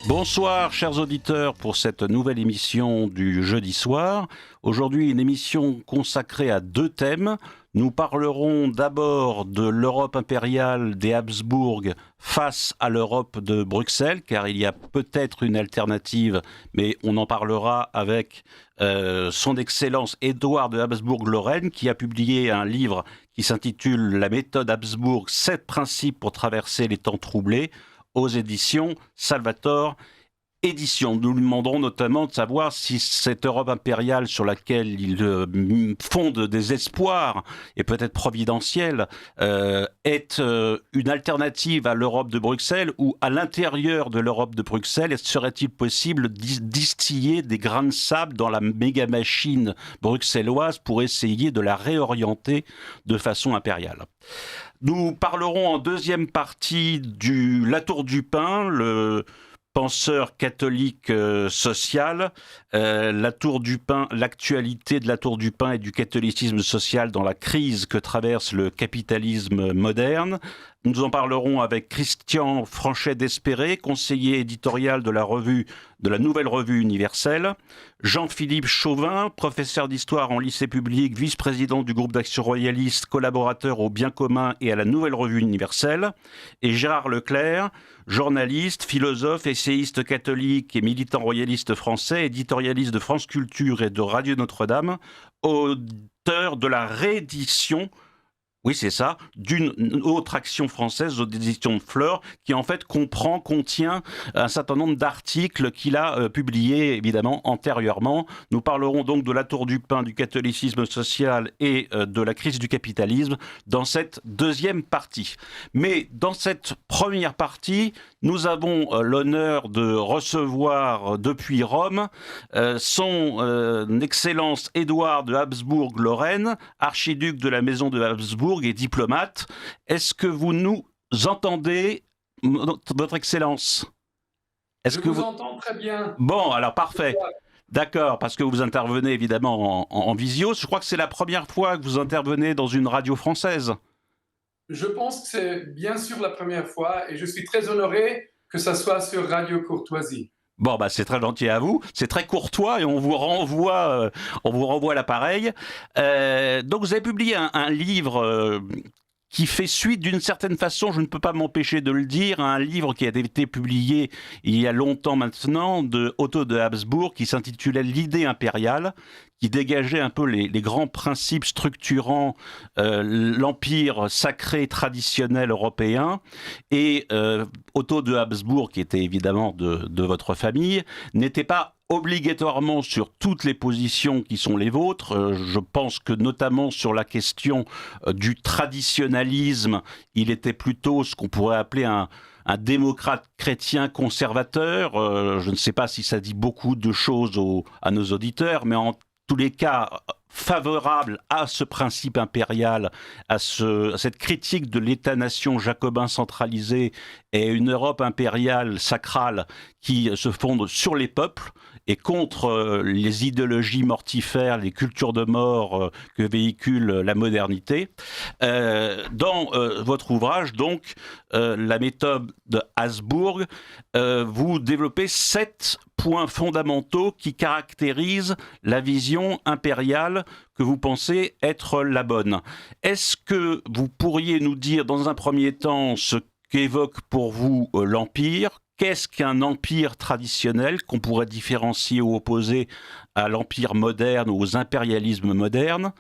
Bonsoir chers auditeurs pour cette nouvelle émission du jeudi soir. Aujourd'hui une émission consacrée à deux thèmes. Nous parlerons d'abord de l'Europe impériale des Habsbourg face à l'Europe de Bruxelles, car il y a peut-être une alternative, mais on en parlera avec son Excellence Édouard de Habsbourg-Lorraine, qui a publié un livre qui s'intitule « La méthode Habsbourg, 7 principes pour traverser les temps troublés » aux éditions Salvator Éditions. Nous lui demanderons notamment de savoir si cette Europe impériale sur laquelle il fonde des espoirs, et peut-être providentielle, est une alternative à l'Europe de Bruxelles, ou à l'intérieur de l'Europe de Bruxelles, serait-il possible de distiller des grains de sable dans la méga-machine bruxelloise pour essayer de la réorienter de façon impériale. Nous parlerons en deuxième partie de Latour du Pin, le penseur catholique social, Latour du Pin, l'actualité de Latour du Pin et du catholicisme social dans la crise que traverse le capitalisme moderne. Nous en parlerons avec Christian Franchet-Despéré, conseiller éditorial de la Nouvelle Revue Universelle, Jean-Philippe Chauvin, professeur d'histoire en lycée public, vice-président du groupe d'action royaliste, collaborateur au Bien commun et à la Nouvelle Revue Universelle, et Gérard Leclerc, journaliste, philosophe, essayiste catholique et militant royaliste français, éditorialiste de France Culture et de Radio Notre-Dame, auteur de la réédition, oui, c'est ça, d'une autre action française aux éditions de Fleur, qui en fait contient un certain nombre d'articles qu'il a publiés, évidemment, antérieurement. Nous parlerons donc de Latour du Pin, du catholicisme social et de la crise du capitalisme dans cette deuxième partie. Mais dans cette première partie, nous avons l'honneur de recevoir depuis Rome son Excellence Édouard de Habsbourg-Lorraine, archiduc de la maison de Habsbourg et diplomate. Est-ce que vous nous entendez, votre Excellence? Je vous entends très bien. Bon, alors parfait. D'accord, parce que vous intervenez évidemment en visio. Je crois que c'est la première fois que vous intervenez dans une radio française. Je pense que c'est bien sûr la première fois et je suis très honoré que ça soit sur Radio Courtoisie. Bon, bah c'est très gentil à vous, c'est très courtois et on vous renvoie l'appareil. Donc vous avez publié un livre qui fait suite d'une certaine façon, je ne peux pas m'empêcher de le dire, à un livre qui a été publié il y a longtemps maintenant de Otto de Habsbourg qui s'intitulait L'idée impériale, qui dégageait un peu les grands principes structurant l'empire sacré traditionnel européen. Et Otto de Habsbourg, qui était évidemment de votre famille, n'était pas obligatoirement sur toutes les positions qui sont les vôtres. Je pense que notamment sur la question du traditionnalisme, il était plutôt ce qu'on pourrait appeler un démocrate chrétien conservateur. Je ne sais pas si ça dit beaucoup de choses à nos auditeurs, mais en tous les cas favorable à ce principe impérial, à cette critique de l'État-nation jacobin centralisé et une Europe impériale sacrale qui se fonde sur les peuples et contre les idéologies mortifères, les cultures de mort que véhicule la modernité. Dans votre ouvrage, donc, La méthode de Habsbourg, vous développez 7 points fondamentaux qui caractérisent la vision impériale que vous pensez être la bonne. Est-ce que vous pourriez nous dire dans un premier temps ce qu'évoque pour vous l'Empire ? Qu'est-ce qu'un empire traditionnel qu'on pourrait différencier ou opposer à l'empire moderne ou aux impérialismes modernes?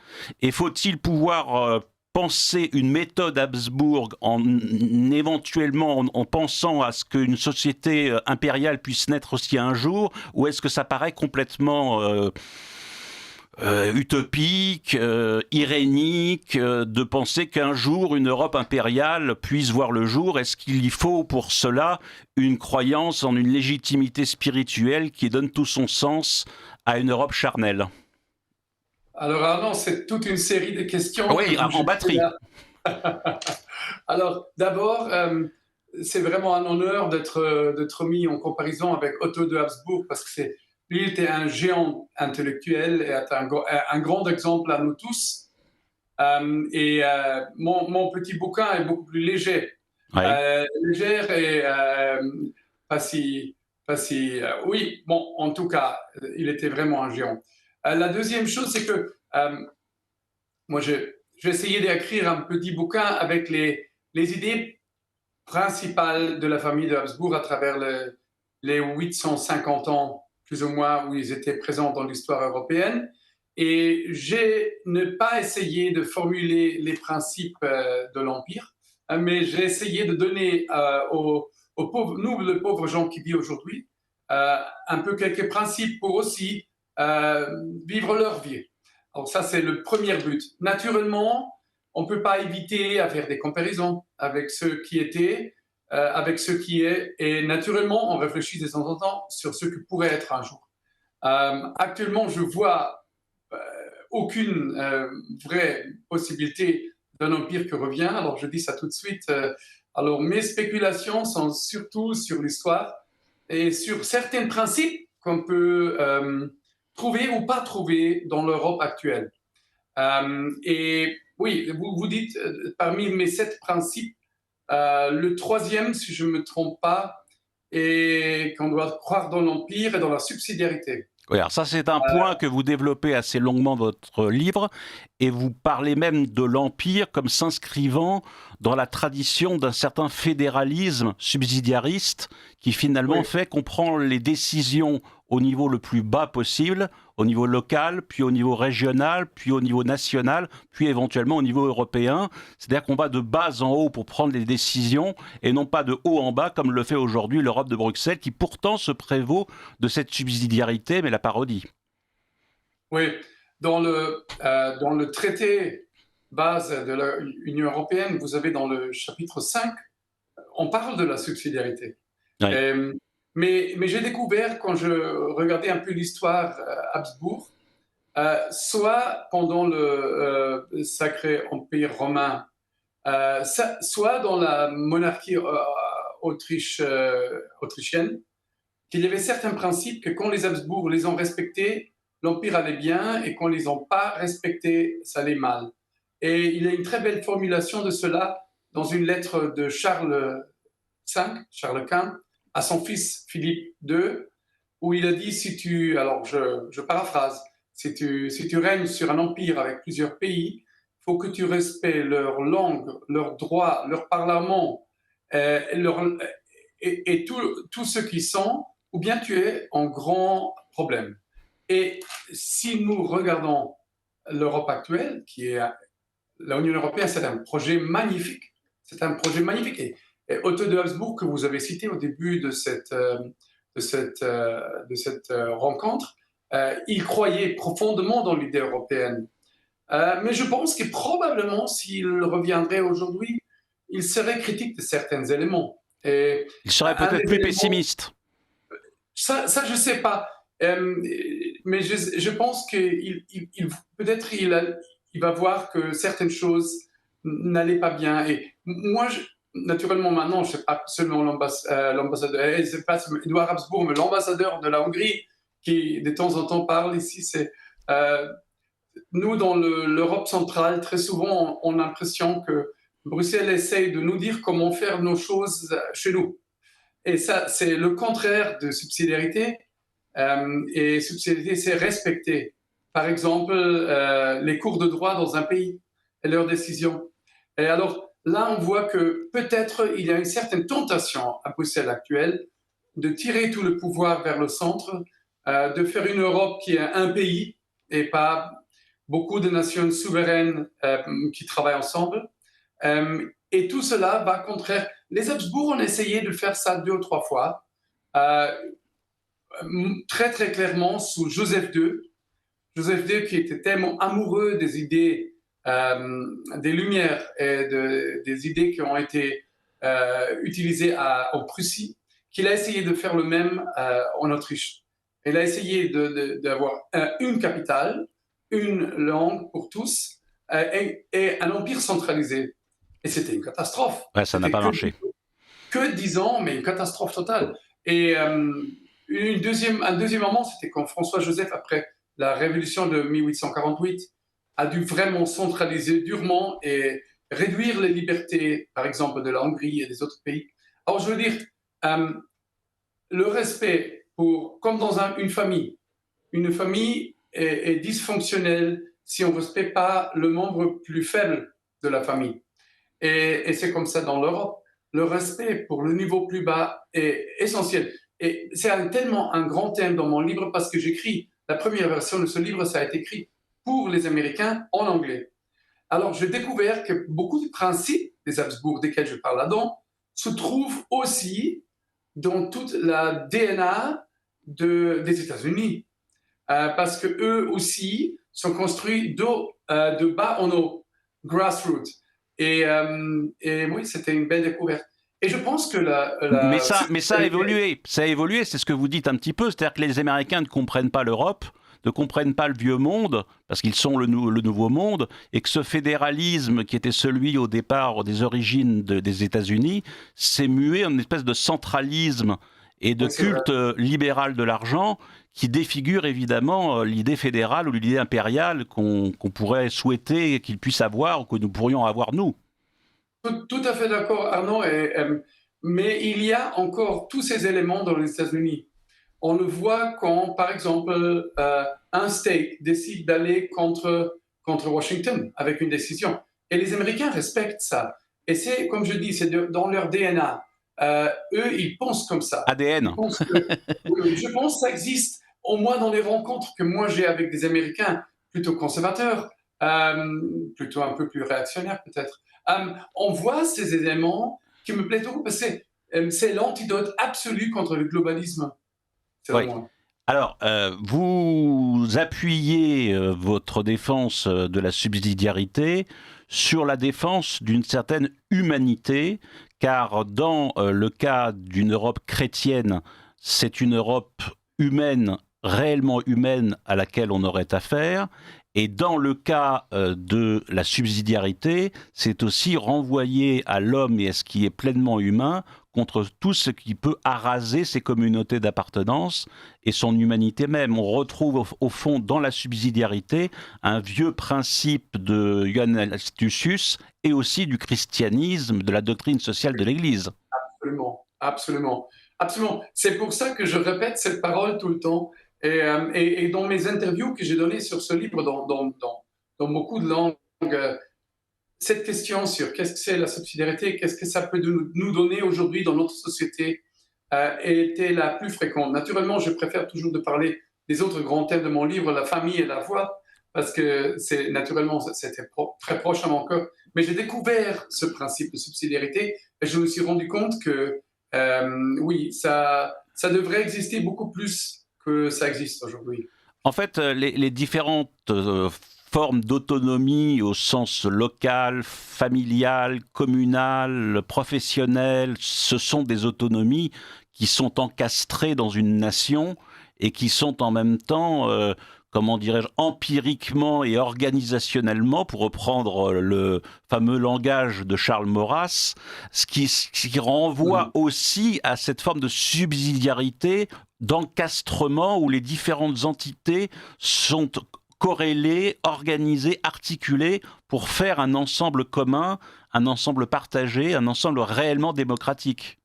Et faut-il pouvoir penser une méthode Habsbourg éventuellement en pensant à ce qu'une société impériale puisse naître aussi un jour, ou est-ce que ça paraît complètement utopique, irénique, de penser qu'un jour une Europe impériale puisse voir le jour? Est-ce qu'il y faut pour cela une croyance en une légitimité spirituelle qui donne tout son sens à une Europe charnelle? Alors Arnaud, c'est toute une série de questions. Oui, en batterie. Alors d'abord, c'est vraiment un honneur d'être mis en comparaison avec Otto de Habsbourg parce que lui était un géant intellectuel et un grand exemple à nous tous. Mon petit bouquin est beaucoup plus léger. Oui. Légère et pas Oui, bon, en tout cas, il était vraiment un géant. La deuxième chose, c'est que moi, j'ai essayé d'écrire un petit bouquin avec les idées principales de la famille de Habsbourg à travers les 850 ans, plus ou moins, où ils étaient présents dans l'histoire européenne. Et j'ai ne pas essayé de formuler les principes de l'Empire, mais j'ai essayé de donner aux pauvres, nous, les pauvres gens qui vivent aujourd'hui, un peu quelques principes pour aussi vivre leur vie. Alors ça, c'est le premier but. Naturellement, on ne peut pas éviter à faire des comparaisons avec ce qui était, avec ce qui est, et naturellement, on réfléchit de temps en temps sur ce que pourrait être un jour. Actuellement, je vois aucune vraie possibilité d'un empire qui revient. Alors, je dis ça tout de suite. Alors, mes spéculations sont surtout sur l'histoire et sur certains principes qu'on peut trouver ou pas trouver dans l'Europe actuelle. Et oui, vous dites, parmi mes 7 principes, le troisième, si je ne me trompe pas, est qu'on doit croire dans l'Empire et dans la subsidiarité. Oui, alors ça, c'est un point que vous développez assez longuement dans votre livre, et vous parlez même de l'Empire comme s'inscrivant dans la tradition d'un certain fédéralisme subsidiariste qui finalement Oui, fait qu'on prend les décisions au niveau le plus bas possible, au niveau local, puis au niveau régional, puis au niveau national, puis éventuellement au niveau européen. C'est-à-dire qu'on va de bas en haut pour prendre les décisions et non pas de haut en bas comme le fait aujourd'hui l'Europe de Bruxelles qui pourtant se prévaut de cette subsidiarité, mais la parodie. oui. Dans le traité base de l'Union européenne, vous avez dans le chapitre 5, on parle de la subsidiarité. Ouais. Euh, mais j'ai découvert, quand je regardais un peu l'histoire Habsbourg, soit pendant le Sacré Empire romain, soit dans la monarchie autrichienne, qu'il y avait certains principes que quand les Habsbourg les ont respectés, l'Empire allait bien, et quand ils les ont pas respectés, ça allait mal. Et il y a une très belle formulation de cela dans une lettre de Charles Quint, à son fils Philippe II, où il a dit, si tu, alors je paraphrase, si tu règnes sur un empire avec plusieurs pays, il faut que tu respectes leur langue, leurs droits, leur parlement, leur, et tout ce qui sont, ou bien tu es en grand problème. Et si nous regardons l'Europe actuelle, qui est l'Union européenne, c'est un projet magnifique. C'est un projet magnifique. Et Otto de Habsbourg, que vous avez cité au début de cette rencontre, il croyait profondément dans l'idée européenne. Mais je pense que probablement, s'il reviendrait aujourd'hui, il serait critique de certains éléments. Et Il serait un peut-être des plus éléments, pessimiste. ça je ne sais pas. Mais je pense qu'il peut-être il va voir que certaines choses n'allaient pas bien. Et moi, naturellement, maintenant, je ne sais pas seulement l'ambassadeur, c'est pas Edouard Habsbourg, mais l'ambassadeur de la Hongrie qui, de temps en temps, parle ici. Nous, dans l'Europe centrale, très souvent, on a l'impression que Bruxelles essaye de nous dire comment faire nos choses chez nous. Et ça, c'est le contraire de subsidiarité. Et subsidiarité, c'est respecter, par exemple, les cours de droit dans un pays et leurs décisions. Et alors, là, on voit que peut-être il y a une certaine tentation à Bruxelles actuelle de tirer tout le pouvoir vers le centre, de faire une Europe qui est un pays et pas beaucoup de nations souveraines qui travaillent ensemble. Et tout cela va contraire. Les Habsbourg ont essayé de faire ça 2 ou 3 fois, euh, très très clairement sous Joseph II. Joseph II qui était tellement amoureux des idées des Lumières et des idées qui ont été utilisées en Prussie, qu'il a essayé de faire le même en Autriche. Il a essayé d'avoir une capitale, une langue pour tous et un empire centralisé. Et c'était une catastrophe. Ouais, ça n'a C'était pas marché. que 10 ans, mais une catastrophe totale. Et un deuxième moment, c'était quand François-Joseph, après la révolution de 1848, a dû vraiment centraliser durement et réduire les libertés, par exemple, de la Hongrie et des autres pays. Alors, je veux dire, euh, le respect comme dans une famille. Une famille est dysfonctionnelle si on ne respecte pas le membre plus faible de la famille. Et c'est comme ça dans l'Europe. Le respect pour le niveau plus bas est essentiel. Et c'est tellement un grand thème dans mon livre parce que j'écris, la première version de ce livre, ça a été écrit pour les Américains en anglais. Alors, j'ai découvert que beaucoup de principes des Habsbourg, desquels je parle là-dedans, se trouvent aussi dans toute la DNA des États-Unis. Parce qu'eux aussi sont construits de bas en haut, grassroots. Et oui, c'était une belle découverte. Et je pense que Mais ça a évolué, c'est ce que vous dites un petit peu, c'est-à-dire que les Américains ne comprennent pas l'Europe, ne comprennent pas le vieux monde, parce qu'ils sont le nouveau monde, et que ce fédéralisme qui était celui au départ des origines des États-Unis s'est mué en une espèce de centralisme et de culte libéral de l'argent qui défigure évidemment l'idée fédérale ou l'idée impériale qu'on pourrait souhaiter qu'ils puissent avoir ou que nous pourrions avoir nous. Tout à fait d'accord, Arnaud. Mais il y a encore tous ces éléments dans les États-Unis. On le voit quand, par exemple, un state décide d'aller contre Washington avec une décision. Et les Américains respectent ça. Et c'est, comme je dis, c'est dans leur DNA. Eux, ils pensent comme ça. ADN. Je pense que ça existe, au moins dans les rencontres que moi j'ai avec des Américains plutôt conservateurs, plutôt un peu plus réactionnaires peut-être. On voit ces éléments qui me plaisent beaucoup parce que c'est l'antidote absolu contre le globalisme. Oui. Alors, vous appuyez votre défense de la subsidiarité sur la défense d'une certaine humanité, car dans le cas d'une Europe chrétienne, c'est une Europe humaine, réellement humaine, à laquelle on aurait affaire. Et dans le cas de la subsidiarité, c'est aussi renvoyer à l'homme et à ce qui est pleinement humain contre tout ce qui peut araser ses communautés d'appartenance et son humanité même. On retrouve au fond dans la subsidiarité un vieux principe de Ioannes Laëtius et aussi du christianisme, de la doctrine sociale de l'Église. Absolument, absolument, absolument. C'est pour ça que je répète cette parole tout le temps. Et dans mes interviews que j'ai données sur ce livre, dans beaucoup de langues, cette question sur qu'est-ce que c'est la subsidiarité, qu'est-ce que ça peut nous donner aujourd'hui dans notre société, était la plus fréquente. Naturellement, je préfère toujours de parler des autres grands thèmes de mon livre, la famille et la foi, parce que naturellement, c'était très proche à mon cœur. Mais j'ai découvert ce principe de subsidiarité et je me suis rendu compte que oui, ça devrait exister beaucoup plus que ça existe aujourd'hui. En fait, les différentes formes d'autonomie au sens local, familial, communal, professionnel, ce sont des autonomies qui sont encastrées dans une nation et qui sont en même temps, comment dirais-je, empiriquement et organisationnellement, pour reprendre le fameux langage de Charles Maurras, ce qui renvoie aussi à cette forme de subsidiarité, d'encastrement où les différentes entités sont corrélées, organisées, articulées pour faire un ensemble commun, un ensemble partagé, un ensemble réellement démocratique.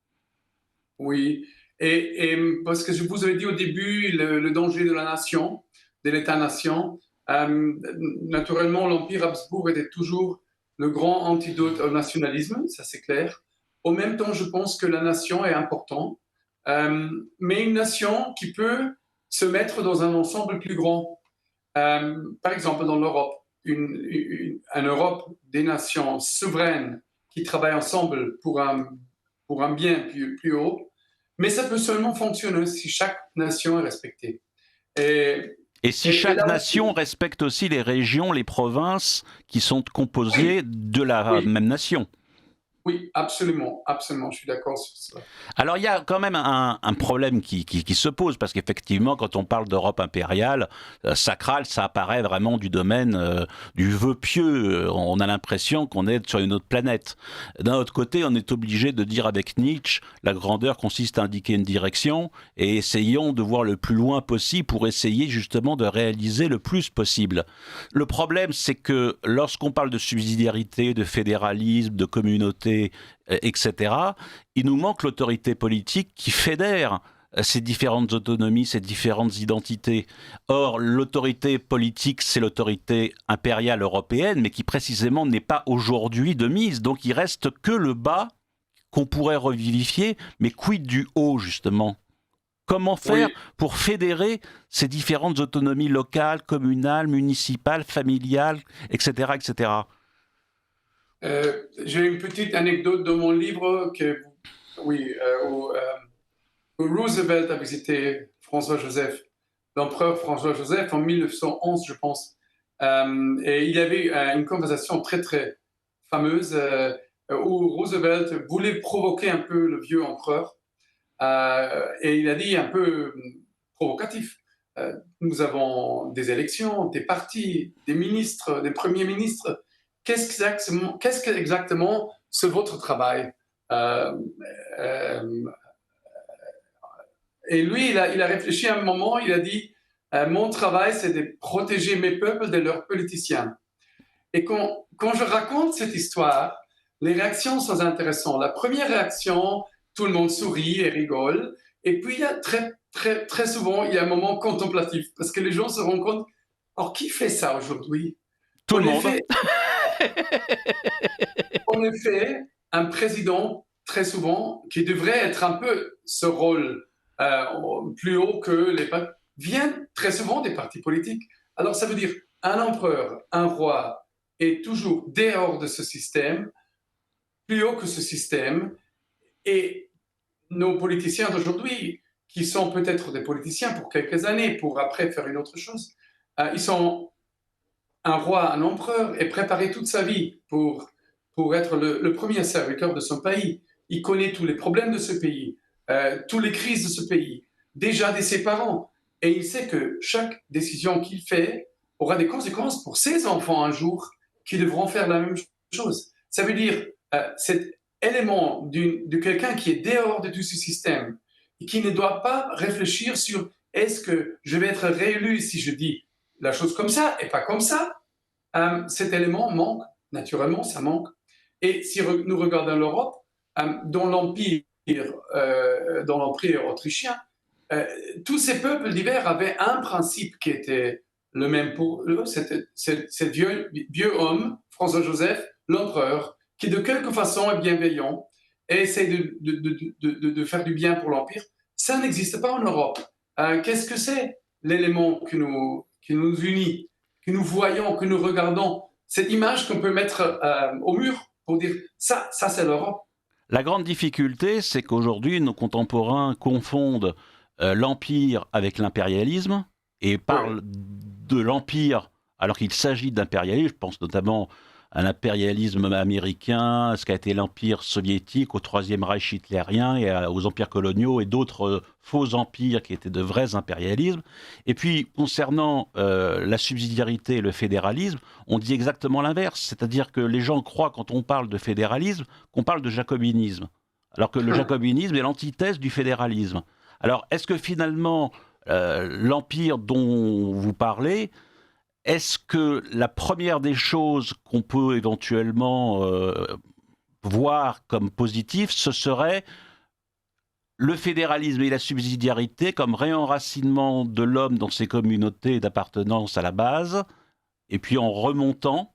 Oui, et parce que je vous avais dit au début le danger de la nation, de l'État-nation. Naturellement, l'Empire Habsbourg était toujours le grand antidote au nationalisme, ça c'est clair. Au même temps, je pense que la nation est importante, mais une nation qui peut se mettre dans un ensemble plus grand. Par exemple, dans l'Europe, une Europe des nations souveraines qui travaillent ensemble pour un bien plus haut, mais ça peut seulement fonctionner si chaque nation est respectée. Et si chaque nation respecte aussi les régions, les provinces qui sont composées de la même nation. Oui, absolument, absolument, je suis d'accord sur ça. Alors il y a quand même un problème qui se pose, parce qu'effectivement, quand on parle d'Europe impériale, sacrale, ça apparaît vraiment du domaine du vœu pieux. On a l'impression qu'on est sur une autre planète. D'un autre côté, on est obligé de dire avec Nietzsche, la grandeur consiste à indiquer une direction, et essayons de voir le plus loin possible pour essayer justement de réaliser le plus possible. Le problème, c'est que lorsqu'on parle de subsidiarité, de fédéralisme, de communauté, etc., il nous manque l'autorité politique qui fédère ces différentes autonomies, ces différentes identités. Or, l'autorité politique, c'est l'autorité impériale européenne, mais qui précisément n'est pas aujourd'hui de mise. Donc il reste que le bas qu'on pourrait revivifier, mais quid du haut, justement? Comment faire pour fédérer ces différentes autonomies locales, communales, municipales, familiales, etc., etc. J'ai une petite anecdote dans mon livre où Roosevelt a visité François-Joseph, l'empereur François-Joseph en 1911, je pense. Et il y avait une conversation très, très fameuse où Roosevelt voulait provoquer un peu le vieux empereur. Et il a dit un peu provocatif, nous avons des élections, des partis, des ministres, des premiers ministres. Qu'est-ce exactement c'est votre travail? Et lui, il a réfléchi un moment, il a dit, mon travail, c'est de protéger mes peuples de leurs politiciens. Et quand je raconte cette histoire, les réactions sont intéressantes. La première réaction, tout le monde sourit et rigole. Et puis, il y a très souvent, il y a un moment contemplatif, parce que les gens se rendent compte, alors qui fait ça aujourd'hui? Tout le monde. En effet, un président, très souvent, qui devrait être un peu ce rôle plus haut que les peuples, vient très souvent des partis politiques. Alors, ça veut dire un empereur, un roi est toujours dehors de ce système, plus haut que ce système, et nos politiciens d'aujourd'hui, qui sont peut-être des politiciens pour quelques années, pour après faire une autre chose, ils sont un roi, un empereur, est préparé toute sa vie pour être le premier serviteur de son pays. Il connaît tous les problèmes de ce pays, toutes les crises de ce pays, déjà de ses parents. Et il sait que chaque décision qu'il fait aura des conséquences pour ses enfants un jour qui devront faire la même chose. Ça veut dire cet élément de quelqu'un qui est dehors de tout ce système et qui ne doit pas réfléchir sur est-ce que je vais être réélu si je dis la chose comme ça et pas comme ça. Cet élément manque, naturellement, ça manque. Et si nous regardons l'Europe, dans l'Empire autrichien, tous ces peuples divers avaient un principe qui était le même pour eux, c'était ce vieux homme, François-Joseph, l'empereur, qui de quelque façon est bienveillant et essaie de faire du bien pour l'Empire. Ça n'existe pas en Europe. Qu'est-ce que c'est l'élément qui nous unit, que nous voyons, que nous regardons, cette image qu'on peut mettre au mur pour dire ça c'est l'Europe. La grande difficulté, c'est qu'aujourd'hui, nos contemporains confondent l'empire avec l'impérialisme et parlent de l'empire alors qu'il s'agit d'impérialisme. Je pense notamment à l'impérialisme américain, ce qu'a été l'empire soviétique, au Troisième Reich hitlérien et aux empires coloniaux et d'autres faux empires qui étaient de vrais impérialismes. Et puis, concernant la subsidiarité et le fédéralisme, on dit exactement l'inverse. C'est-à-dire que les gens croient, quand on parle de fédéralisme, qu'on parle de jacobinisme. Alors que le jacobinisme est l'antithèse du fédéralisme. Alors, est-ce que finalement, l'empire dont vous parlez, est-ce que la première des choses qu'on peut éventuellement voir comme positif, ce serait le fédéralisme et la subsidiarité comme réenracinement de l'homme dans ses communautés d'appartenance à la base, et puis en remontant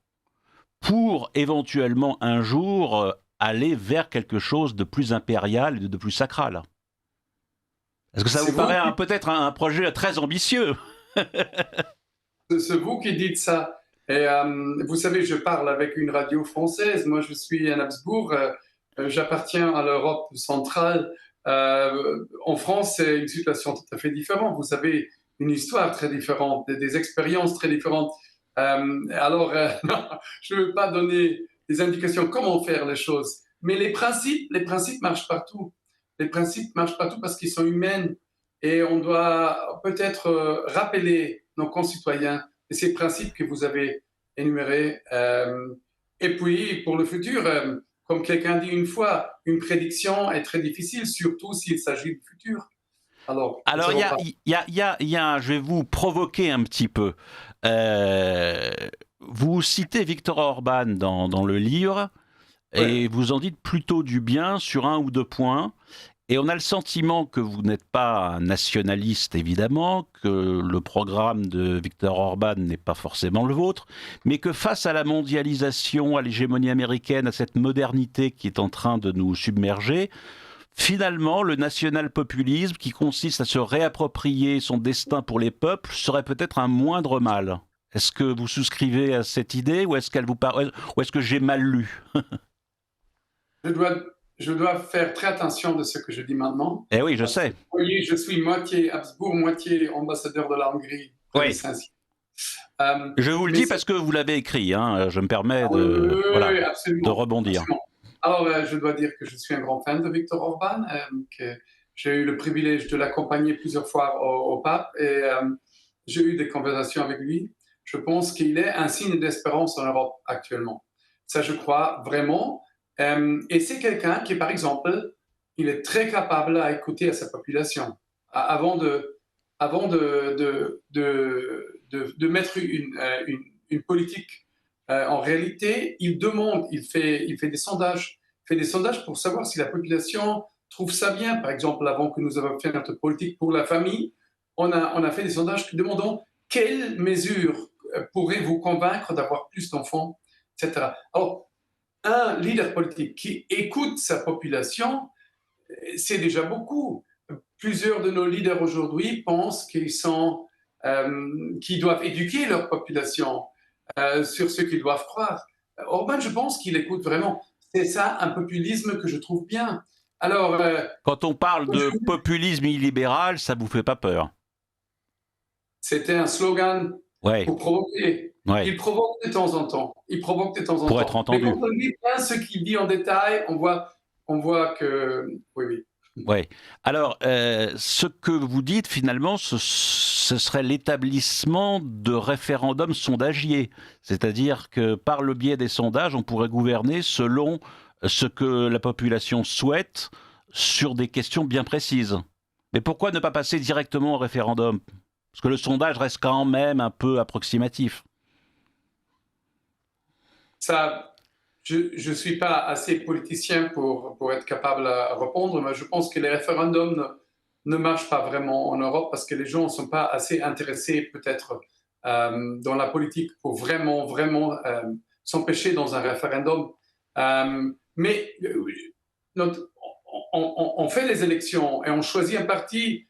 pour éventuellement un jour aller vers quelque chose de plus impérial et de plus sacral? Est-ce que ça vous paraît peut-être un projet très ambitieux? C'est vous qui dites ça. Et vous savez, je parle avec une radio française. Moi, je suis à Habsbourg. J'appartiens à l'Europe centrale. En France, c'est une situation tout à fait différente. Vous avez une histoire très différente, des expériences très différentes. Alors, non, je ne veux pas donner des indications comment faire les choses. Mais les principes marchent partout. Les principes marchent partout parce qu'ils sont humains. Et on doit peut-être rappeler nos concitoyens de ces principes que vous avez énumérés. Et puis, pour le futur, comme quelqu'un dit une fois, une prédiction est très difficile, surtout s'il s'agit du futur. Alors je vais vous provoquer un petit peu. Vous citez Viktor Orban dans le livre, et vous en dites plutôt du bien sur un ou deux points. Et on a le sentiment que vous n'êtes pas un nationaliste, évidemment, que le programme de Viktor Orban n'est pas forcément le vôtre, mais que face à la mondialisation, à l'hégémonie américaine, à cette modernité qui est en train de nous submerger, finalement, le national-populisme, qui consiste à se réapproprier son destin pour les peuples, serait peut-être un moindre mal. Est-ce que vous souscrivez à cette idée ou est-ce qu'elle vous paraît, ou est-ce que j'ai mal lu? Je dois faire très attention de ce que je dis maintenant. Eh oui, je sais. Vous voyez, je suis moitié Habsbourg, moitié ambassadeur de la Hongrie. Oui. Je vous le dis parce que vous l'avez écrit, hein, je me permets de rebondir. Absolument. Alors, je dois dire que je suis un grand fan de Viktor Orban, que j'ai eu le privilège de l'accompagner plusieurs fois au pape et j'ai eu des conversations avec lui. Je pense qu'il est un signe d'espérance en Europe actuellement. Ça, je crois vraiment. Et c'est quelqu'un qui, par exemple, il est très capable à écouter à sa population avant de mettre une politique. En réalité, il demande, il fait des sondages. Il fait des sondages pour savoir si la population trouve ça bien. Par exemple, avant que nous avons fait notre politique pour la famille, on a fait des sondages demandant quelles mesures pourraient vous convaincre d'avoir plus d'enfants, etc. Alors, un leader politique qui écoute sa population, c'est déjà beaucoup. Plusieurs de nos leaders aujourd'hui pensent qu'ils doivent éduquer leur population sur ce qu'ils doivent croire. Orban, je pense qu'il écoute vraiment. C'est ça, un populisme que je trouve bien. Alors, quand on parle de populisme illibéral, ça vous fait pas peur? C'était un slogan pour provoquer. Ouais. Il provoque de temps en temps. Pour être entendu. Mais quand on lit bien ce qu'il dit en détail, on voit que oui. Ouais. Alors, ce que vous dites finalement, ce serait l'établissement de référendums sondagiers. C'est-à-dire que par le biais des sondages, on pourrait gouverner selon ce que la population souhaite sur des questions bien précises. Mais pourquoi ne pas passer directement au référendum? Parce que le sondage reste quand même un peu approximatif. Ça, je ne suis pas assez politicien pour être capable à répondre, mais je pense que les référendums ne marchent pas vraiment en Europe parce que les gens ne sont pas assez intéressés peut-être dans la politique pour vraiment s'empêcher dans un référendum. Mais on fait les élections et on choisit un parti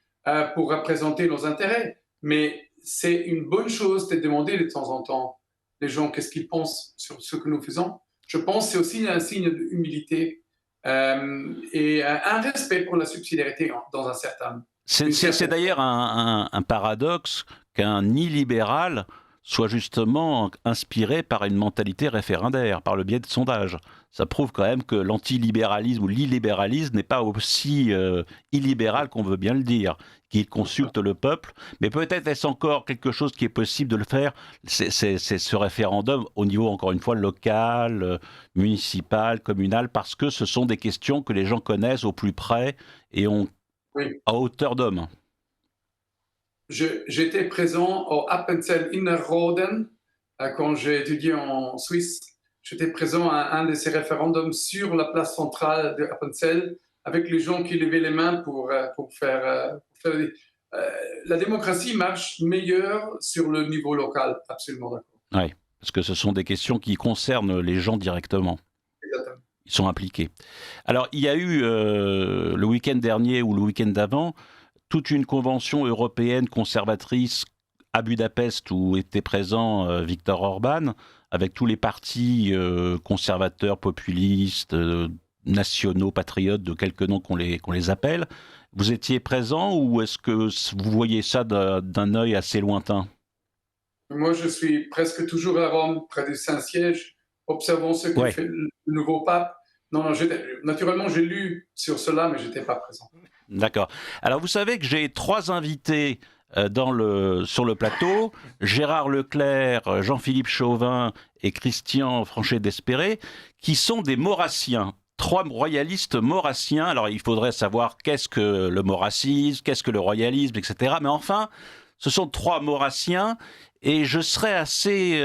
pour représenter nos intérêts, mais c'est une bonne chose de demander de temps en temps les gens qu'est-ce qu'ils pensent sur ce que nous faisons. Je pense que c'est aussi un signe d'humilité et un respect pour la subsidiarité dans un certain... C'est d'ailleurs un paradoxe qu'un illibéral soit justement inspiré par une mentalité référendaire, par le biais de sondages. Ça prouve quand même que l'antilibéralisme ou l'illibéralisme n'est pas aussi illibéral qu'on veut bien le dire, qu'il consulte le peuple. Mais peut-être est-ce encore quelque chose qui est possible de le faire, c'est ce référendum au niveau, encore une fois, local, municipal, communal, parce que ce sont des questions que les gens connaissent au plus près et ont à hauteur d'homme. J'étais présent au Appenzell Innerrhoden quand j'ai étudié en Suisse. J'étais présent à un de ces référendums sur la place centrale de Appenzell avec les gens qui levaient les mains pour faire la démocratie marche meilleure sur le niveau local, absolument d'accord. Oui, parce que ce sont des questions qui concernent les gens directement. Exactement. Ils sont impliqués. Alors, il y a eu le week-end dernier ou le week-end d'avant toute une convention européenne conservatrice à Budapest où était présent Viktor Orban, avec tous les partis conservateurs, populistes, nationaux, patriotes, de quelques noms qu'on les appelle. Vous étiez présent ou est-ce que vous voyez ça d'un œil assez lointain? Moi, je suis presque toujours à Rome, près du Saint-Siège, observant ce que fait le nouveau pape. Non, naturellement, j'ai lu sur cela, mais je n'étais pas présent. D'accord. Alors, vous savez que j'ai 3 invités sur le plateau, Gérard Leclerc, Jean-Philippe Chauvin et Christian Franchet-Despéré, qui sont des maurassiens. 3 royalistes maurassiens. Alors, il faudrait savoir qu'est-ce que le maurassisme, qu'est-ce que le royalisme, etc. Mais enfin, ce sont 3 maurassiens et je serais assez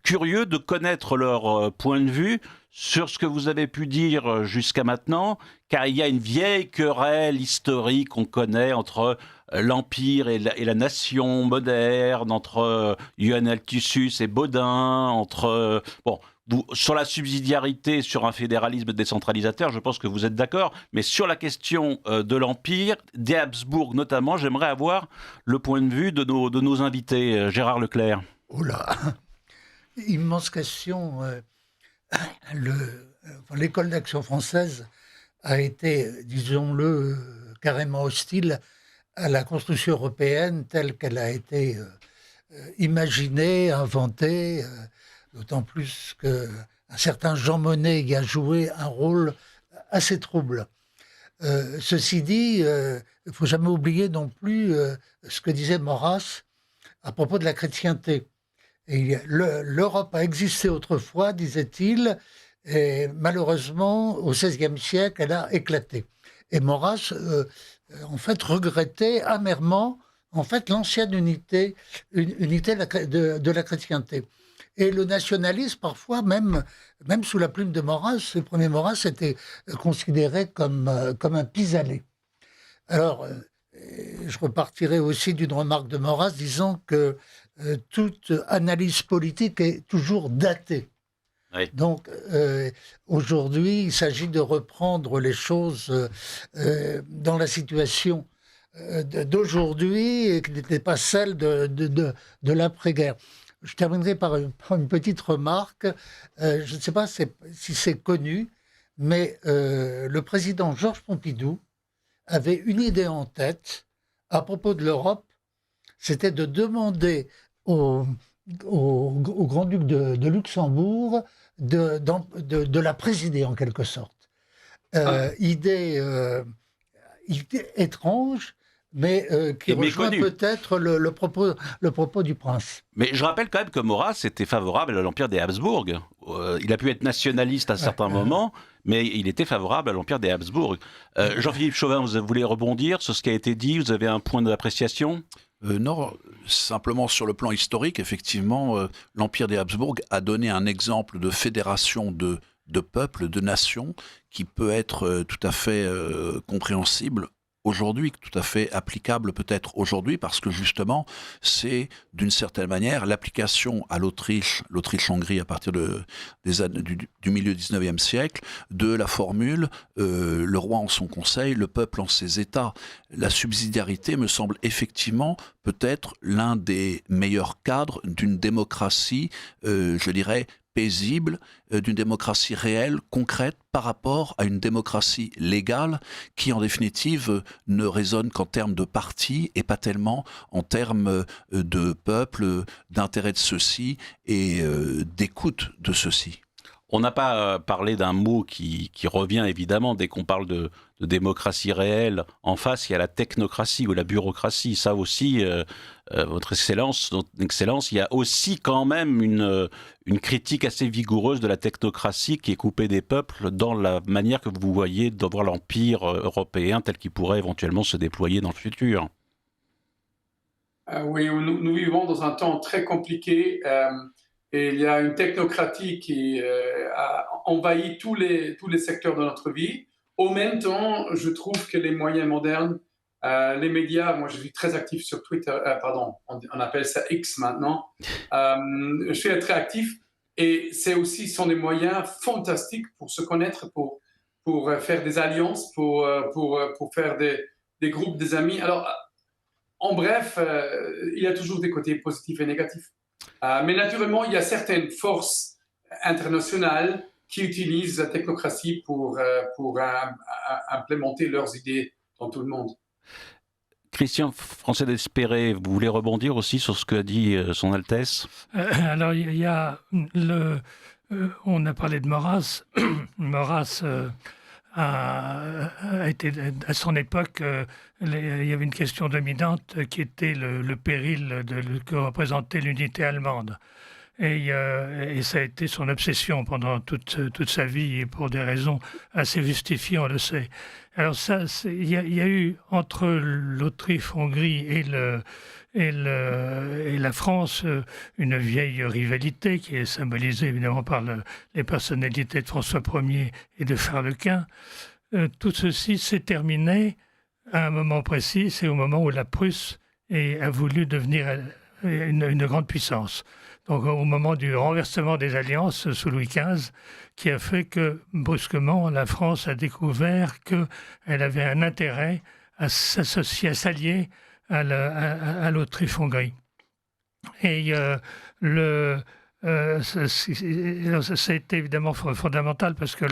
curieux de connaître leur point de vue sur ce que vous avez pu dire jusqu'à maintenant, car il y a une vieille querelle historique qu'on connaît entre l'Empire et la nation moderne, entre Johan Althussus et Baudin, entre... sur la subsidiarité, sur un fédéralisme décentralisateur, je pense que vous êtes d'accord, mais sur la question de l'Empire, des Habsbourg notamment, j'aimerais avoir le point de vue de nos invités. Gérard Leclerc. Oh là, immense question. L'école d'action française a été, disons-le, carrément hostile à la construction européenne telle qu'elle a été imaginée, inventée, d'autant plus qu'un certain Jean Monnet y a joué un rôle assez trouble. Ceci dit, il ne faut jamais oublier non plus ce que disait Maurras à propos de la chrétienté. L'Europe a existé autrefois, disait-il, et malheureusement, au XVIe siècle, elle a éclaté. Et Maurras, en fait, regrettait amèrement l'ancienne unité de la chrétienté. Et le nationalisme, parfois, même sous la plume de Maurras, le premier Maurras était considéré comme un pis-aller. Alors, je repartirai aussi d'une remarque de Maurras disant que toute analyse politique est toujours datée. Oui. Donc, aujourd'hui, il s'agit de reprendre les choses dans la situation d'aujourd'hui et qui n'était pas celle de l'après-guerre. Je terminerai par une petite remarque. Je ne sais pas si c'est connu, mais le président Georges Pompidou avait une idée en tête à propos de l'Europe, c'était de demander au grand-duc de Luxembourg de la présider en quelque sorte. Idée étrange, mais qui rejoint peut-être le propos du prince. Mais je rappelle quand même que Maurras était favorable à l'Empire des Habsbourg. Il a pu être nationaliste à certains moments, mais il était favorable à l'Empire des Habsbourg. Jean-Philippe Chauvin, vous voulez rebondir sur ce qui a été dit? Vous avez un point d'appréciation? Non, simplement sur le plan historique, effectivement, l'Empire des Habsbourg a donné un exemple de fédération de peuples, de nations, qui peut être tout à fait compréhensible aujourd'hui, tout à fait applicable peut-être aujourd'hui, parce que justement, c'est d'une certaine manière l'application à l'Autriche-Hongrie à partir du milieu 19e siècle, de la formule le roi en son conseil, le peuple en ses états. La subsidiarité me semble effectivement peut-être l'un des meilleurs cadres d'une démocratie, je dirais, paisible, d'une démocratie réelle, concrète, par rapport à une démocratie légale qui, en définitive, ne raisonne qu'en termes de parti et pas tellement en termes de peuple, d'intérêt de ceux-ci et d'écoute de ceux-ci. On n'a pas parlé d'un mot qui revient évidemment dès qu'on parle de démocratie réelle. En face, il y a la technocratie ou la bureaucratie. Ça aussi, votre Excellence, il y a aussi quand même une critique assez vigoureuse de la technocratie qui est coupée des peuples dans la manière que vous voyez de voir l'Empire européen tel qu'il pourrait éventuellement se déployer dans le futur. Oui, nous vivons dans un temps très compliqué. Et il y a une technocratie qui a envahi tous les secteurs de notre vie. Au même temps, je trouve que les moyens modernes, les médias, moi je suis très actif sur Twitter, on appelle ça X maintenant. Je suis très actif et sont des moyens fantastiques pour se connaître, pour faire des alliances, pour faire des groupes, des amis. Alors, en bref, il y a toujours des côtés positifs et négatifs. Mais naturellement, il y a certaines forces internationales qui utilisent la technocratie pour implémenter leurs idées dans tout le monde. Christian Français d'Espéré, vous voulez rebondir aussi sur ce qu'a dit son Altesse? Alors, il y a on a parlé de Maurras. Maurras a été, à son époque, il y avait une question dominante qui était le péril que représentait l'unité allemande. Et ça a été son obsession pendant toute sa vie, et pour des raisons assez justifiées, on le sait. Alors ça, il y a eu entre l'Autriche-Hongrie et la France une vieille rivalité qui est symbolisée évidemment par les personnalités de François Ier et de Charles Quint. Tout ceci s'est terminé à un moment précis, c'est au moment où la Prusse a voulu devenir une grande puissance. Donc au moment du renversement des alliances sous Louis XV, qui a fait que brusquement la France a découvert qu'elle avait un intérêt à s'associer, à s'allier à l'Autriche-Hongrie. Et ça a été évidemment fondamental parce que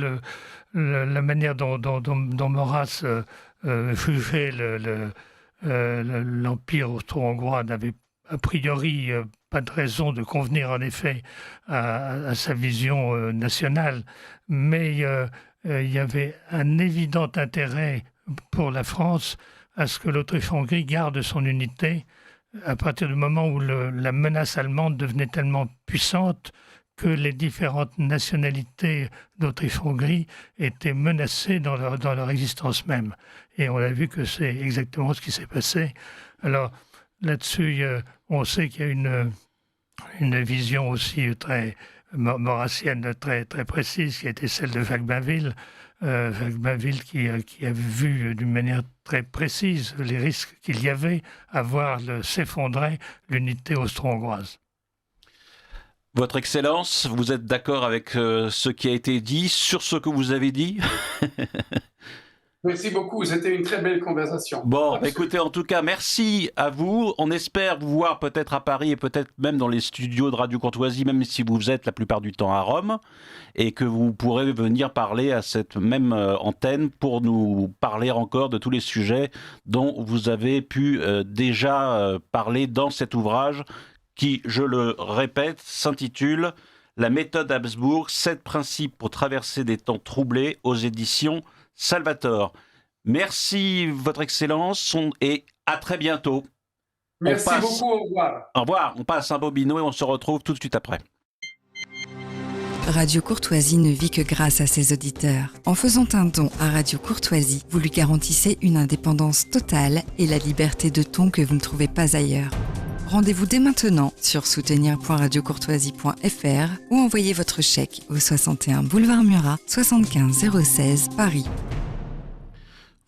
la manière dont Maurras jugeait l'Empire austro-hongrois n'avait a priori pas de raison de convenir en effet à sa vision nationale, mais il y avait un évident intérêt pour la France à ce que l'Autriche-Hongrie garde son unité à partir du moment où la menace allemande devenait tellement puissante que les différentes nationalités d'Autriche-Hongrie étaient menacées dans leur existence même. Et on a vu que c'est exactement ce qui s'est passé. Alors là-dessus, on sait qu'il y a une vision aussi très maurassienne, très, très précise, qui a été celle de Jacques Bainville. Jacques Bainville qui a vu d'une manière très précise les risques qu'il y avait à voir s'effondrer l'unité austro-hongroise. Votre Excellence, vous êtes d'accord avec ce qui a été dit sur ce que vous avez dit? Merci beaucoup, c'était une très belle conversation. Bon, écoutez, en tout cas, merci à vous. On espère vous voir peut-être à Paris et peut-être même dans les studios de Radio Courtoisie, même si vous êtes la plupart du temps à Rome, et que vous pourrez venir parler à cette même antenne pour nous parler encore de tous les sujets dont vous avez pu déjà parler dans cet ouvrage qui, je le répète, s'intitule « La méthode Habsbourg, 7 principes pour traverser des temps troublés » aux éditions Salvator. Merci, Votre Excellence, et à très bientôt. Merci beaucoup, au revoir. Au revoir, on passe un Bobino et on se retrouve tout de suite après. Radio Courtoisie ne vit que grâce à ses auditeurs. En faisant un don à Radio Courtoisie, vous lui garantissez une indépendance totale et la liberté de ton que vous ne trouvez pas ailleurs. Rendez-vous dès maintenant sur soutenir.radiocourtoisie.fr ou envoyez votre chèque au 61 boulevard Murat, 75 016 Paris.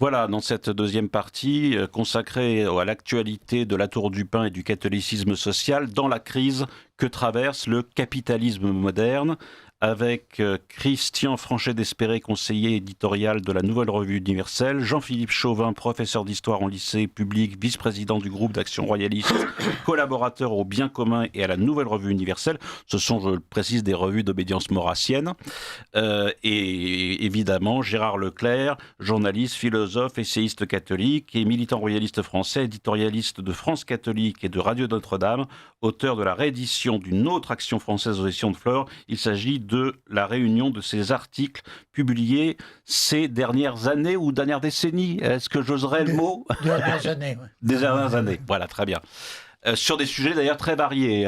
Voilà, dans cette deuxième partie consacrée à l'actualité de la Tour du Pin et du catholicisme social dans la crise que traverse le capitalisme moderne, avec Christian Franchet-Despéré, conseiller éditorial de la Nouvelle Revue Universelle, Jean-Philippe Chauvin, professeur d'histoire en lycée public, vice-président du groupe d'Action Royaliste, collaborateur au Bien commun et à la Nouvelle Revue Universelle. Ce sont, je le précise, des revues d'obédience maurassienne. Et évidemment, Gérard Leclerc, journaliste, philosophe, essayiste catholique et militant royaliste français, éditorialiste de France Catholique et de Radio Notre-Dame, auteur de la réédition d'une autre Action française aux éditions de Flore. Il s'agit de la réunion de ces articles publiés ces dernières années ou dernières décennies. Est-ce que j'oserais le mot? Dernières années. Ouais. Des dernières années, voilà, très bien. Sur des sujets d'ailleurs très variés,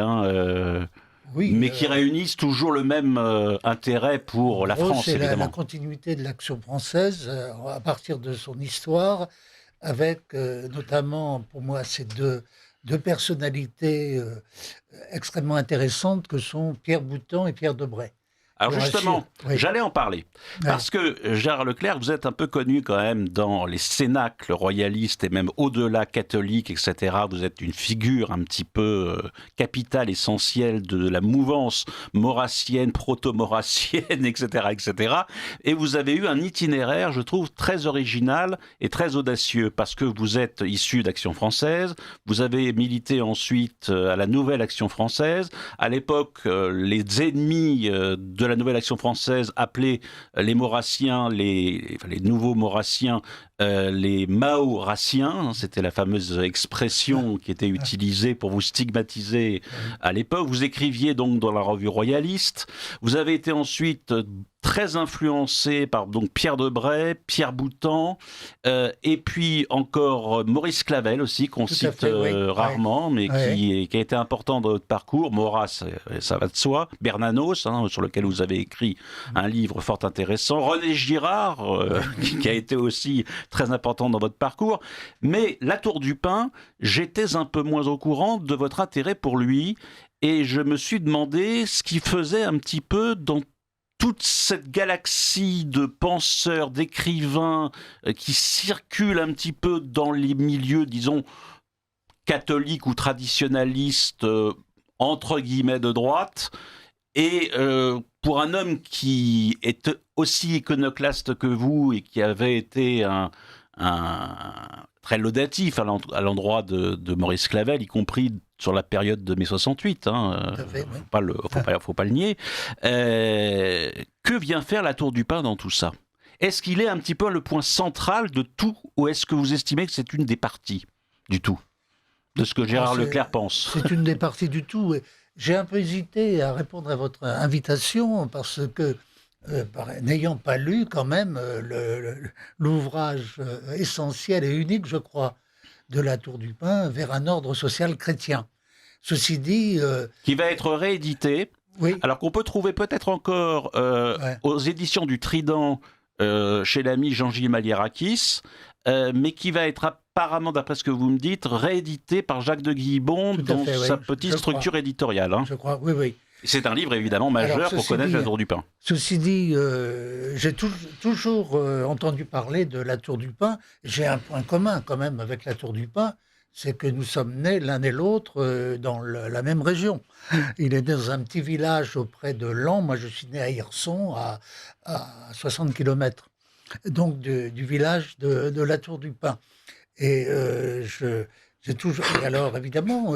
oui, mais qui réunissent toujours le même intérêt pour la France, c'est évidemment. La continuité de l'Action française à partir de son histoire, avec notamment, pour moi, ces deux personnalités extrêmement intéressantes que sont Pierre Boutan et Pierre Debray. Alors justement, oui. J'allais en parler. Parce que, Gérard Leclerc, vous êtes un peu connu quand même dans les cénacles royalistes et même au-delà catholiques, etc. Vous êtes une figure un petit peu capitale, essentielle de la mouvance maurassienne, proto-maurassienne, etc., etc. Et vous avez eu un itinéraire, je trouve, très original et très audacieux, parce que vous êtes issu d'Action française, vous avez milité ensuite à la Nouvelle Action française. À l'époque, les ennemis de la Nouvelle Action française appelés les Maurassiens, les nouveaux Maurassiens, les Maurassiens, c'était la fameuse expression qui était utilisée pour vous stigmatiser à l'époque. Vous écriviez donc dans la revue royaliste. Vous avez été ensuite très influencé par donc Pierre Debray, Pierre Boutan, et puis encore Maurice Clavel aussi, qu'on cite rarement, mais qui a été important dans votre parcours. Maurras, ça va de soi. Bernanos, sur lequel vous avez écrit un livre fort intéressant. René Girard, qui a été aussi très important dans votre parcours. Mais Latour du Pin, j'étais un peu moins au courant de votre intérêt pour lui, et je me suis demandé ce qu'il faisait un petit peu dans toute cette galaxie de penseurs, d'écrivains qui circulent un petit peu dans les milieux, disons, catholiques ou traditionnalistes, entre guillemets, de droite. Et pour un homme qui est aussi iconoclaste que vous et qui avait été un très laudatif à l'endroit de Maurice Clavel, y compris sur la période de mai 68, faut pas le nier. Que vient faire Latour du Pin dans tout ça? Est-ce qu'il est un petit peu le point central de tout, ou est-ce que vous estimez que c'est une des parties du tout, de ce que Gérard Leclerc pense? C'est une des parties du tout. J'ai un peu hésité à répondre à votre invitation parce que, n'ayant pas lu quand même l'ouvrage essentiel et unique, je crois, de Latour du Pin, Vers un ordre social chrétien. Ceci dit... qui va être réédité, alors qu'on peut trouver peut-être encore aux éditions du Trident chez l'ami Jean-Gilles Malierakis, mais qui va être apparemment, d'après ce que vous me dites, réédité par Jacques de Guillebon dans sa petite structure éditoriale. Je crois, oui. C'est un livre évidemment majeur pour connaître Latour du Pin. Ceci dit, j'ai toujours entendu parler de Latour du Pin. J'ai un point commun quand même avec Latour du Pin, c'est que nous sommes nés l'un et l'autre dans la même région. Il est dans un petit village auprès de Laon. Moi, je suis né à Hirson, à 60 km, donc du village de Latour du Pin. Et j'ai toujours... Et alors, évidemment...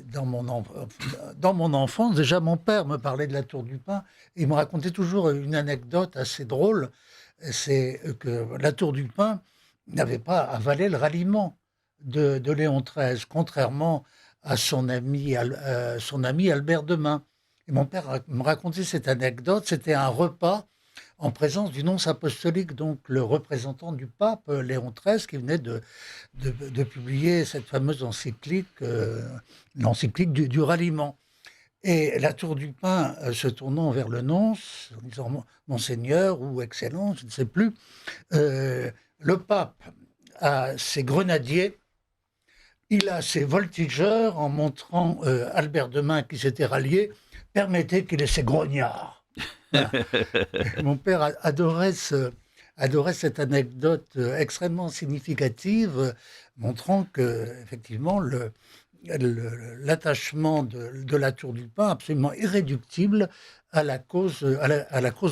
dans mon enfance, déjà mon père me parlait de Latour du Pin et il me racontait toujours une anecdote assez drôle, c'est que Latour du Pin n'avait pas avalé le ralliement de Léon XIII, contrairement à son ami Albert Demain. Et mon père me racontait cette anecdote, c'était un repas en présence du nonce apostolique, donc le représentant du pape, Léon XIII, qui venait de publier cette fameuse encyclique, l'encyclique du ralliement. Et Latour du Pin, se tournant vers le nonce, en disant « Monseigneur » ou « Excellence », je ne sais plus, le pape a ses grenadiers, il a ses voltigeurs, en montrant Albert Demain qui s'était rallié, permettez qu'il ait ses grognards. Voilà. Mon père adorait cette anecdote extrêmement significative, montrant que effectivement l'attachement de Latour du Pin absolument irréductible à la cause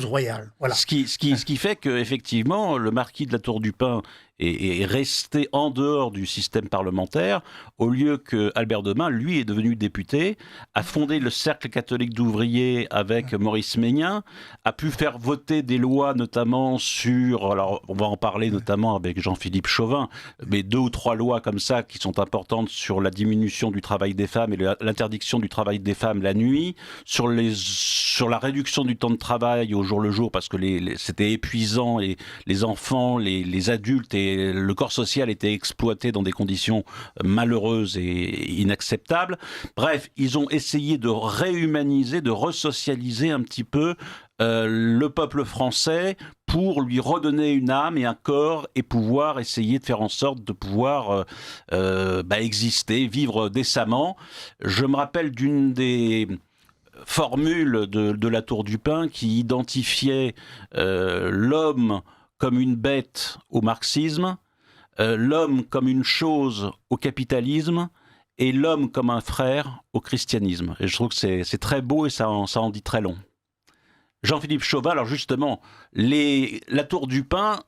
royale. Voilà. Ce qui fait que effectivement le marquis de Latour du Pin est resté en dehors du système parlementaire, au lieu que Albert Demain, lui, est devenu député, a fondé le Cercle catholique d'ouvriers avec Maurice Meignin, a pu faire voter des lois notamment sur, alors on va en parler notamment avec Jean-Philippe Chauvin, mais 2 ou 3 lois comme ça qui sont importantes sur la diminution du travail des femmes et l'interdiction du travail des femmes la nuit, sur la réduction du temps de travail au jour le jour, parce que c'était épuisant et les enfants, les adultes et le corps social étaient exploités dans des conditions malheureuses et inacceptables. Bref, ils ont essayé de réhumaniser, de resocialiser un petit peu le peuple français pour lui redonner une âme et un corps et pouvoir essayer de faire en sorte de pouvoir exister, vivre décemment. Je me rappelle d'une des formule de Latour du Pin qui identifiait l'homme comme une bête au marxisme, l'homme comme une chose au capitalisme et l'homme comme un frère au christianisme. Et je trouve que c'est très beau et ça en dit très long. Jean-Philippe Chauvin, alors justement, Latour du Pin,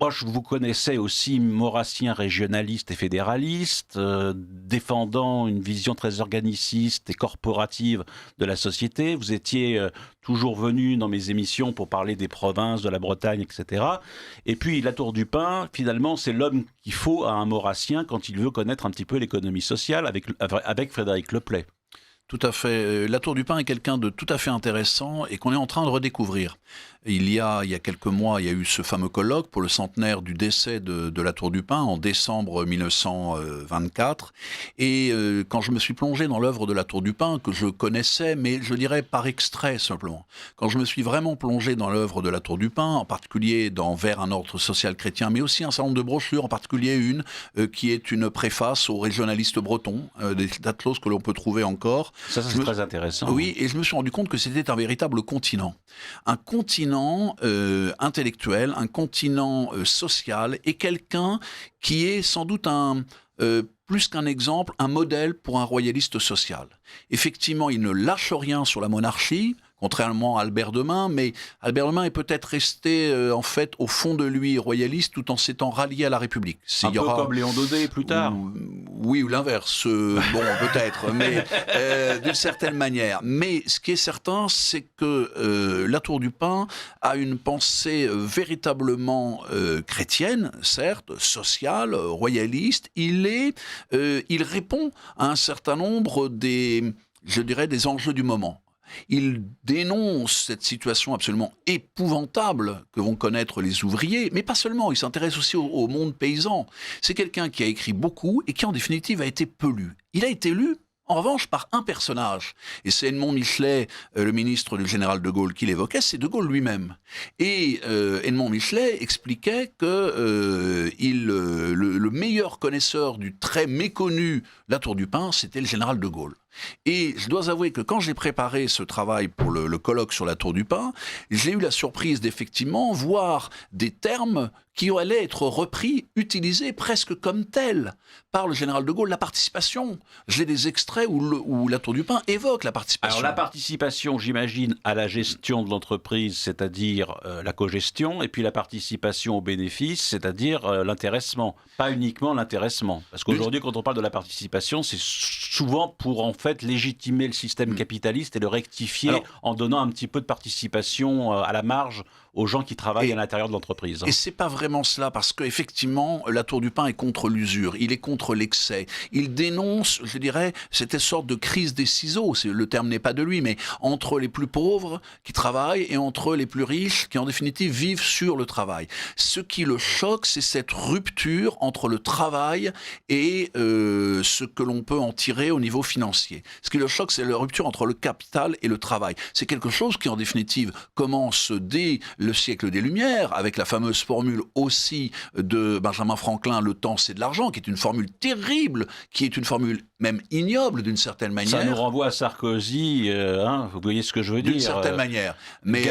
moi, je vous connaissais aussi maurassien régionaliste et fédéraliste, défendant une vision très organiciste et corporative de la société. Vous étiez toujours venu dans mes émissions pour parler des provinces, de la Bretagne, etc. Et puis, Latour du Pin, finalement, c'est l'homme qu'il faut à un maurassien quand il veut connaître un petit peu l'économie sociale avec Frédéric Leplay. Tout à fait. La Tour du Pin est quelqu'un de tout à fait intéressant et qu'on est en train de redécouvrir. Il y a quelques mois, il y a eu ce fameux colloque pour le centenaire du décès de la Tour du Pin en décembre 1924. Et quand je me suis plongé dans l'œuvre de la Tour du Pin, que je connaissais, mais je dirais par extrait simplement, quand je me suis vraiment plongé dans l'œuvre de la Tour du Pin, en particulier dans Vers un ordre social chrétien, mais aussi un certain nombre de brochures, en particulier une qui est une préface aux régionalistes bretons, des tas de choses que l'on peut trouver encore. Ça c'est très intéressant. Oui, et je me suis rendu compte que c'était un véritable continent. Un continent intellectuel, un continent social, et quelqu'un qui est sans doute plus qu'un exemple, un modèle pour un royaliste social. Effectivement, il ne lâche rien sur la monarchie, contrairement à Albert de Mun, mais Albert de Mun est peut-être resté en fait au fond de lui royaliste tout en s'étant rallié à la République. Un peu comme Léon Daudet plus tard. Oui, ou l'inverse. Bon, peut-être, mais d'une certaine manière. Mais ce qui est certain, c'est que la Tour du Pin a une pensée véritablement chrétienne, certes, sociale, royaliste. Il répond à un certain nombre des enjeux du moment. Il dénonce cette situation absolument épouvantable que vont connaître les ouvriers, mais pas seulement, il s'intéresse aussi au monde paysan. C'est quelqu'un qui a écrit beaucoup et qui en définitive a été peu lu. Il a été lu en revanche par un personnage, et c'est Edmond Michelet, le ministre du général de Gaulle, qui l'évoquait, c'est de Gaulle lui-même. Et Edmond Michelet expliquait que le meilleur connaisseur du très méconnu La Tour du Pin, c'était le général de Gaulle. Et je dois avouer que quand j'ai préparé ce travail pour le colloque sur la Tour du Pin, j'ai eu la surprise d'effectivement voir des termes qui allaient être repris, utilisés presque comme tels par le général de Gaulle. La participation, j'ai des extraits où la Tour du Pin évoque la participation. Alors la participation, j'imagine, à la gestion de l'entreprise, c'est-à-dire la cogestion, et puis la participation aux bénéfices, c'est-à-dire l'intéressement. Pas uniquement l'intéressement. Parce qu'aujourd'hui, quand on parle de la participation, c'est souvent pour en fait légitimer le système capitaliste et le rectifier en donnant un petit peu de participation à la marge aux gens qui travaillent à l'intérieur de l'entreprise. Et c'est pas vraiment cela, parce qu'effectivement, la Tour du Pin est contre l'usure, il est contre l'excès. Il dénonce, je dirais, cette sorte de crise des ciseaux, le terme n'est pas de lui, mais entre les plus pauvres qui travaillent et entre les plus riches qui, en définitive, vivent sur le travail. Ce qui le choque, c'est cette rupture entre le travail et ce que l'on peut en tirer au niveau financier. Ce qui le choque, c'est la rupture entre le capital et le travail. C'est quelque chose qui, en définitive, commence dès le siècle des Lumières, avec la fameuse formule aussi de Benjamin Franklin, le temps c'est de l'argent, qui est une formule terrible, qui est une formule même ignoble d'une certaine manière. Ça nous renvoie à Sarkozy, vous voyez ce que je veux dire. D'une certaine manière. Mais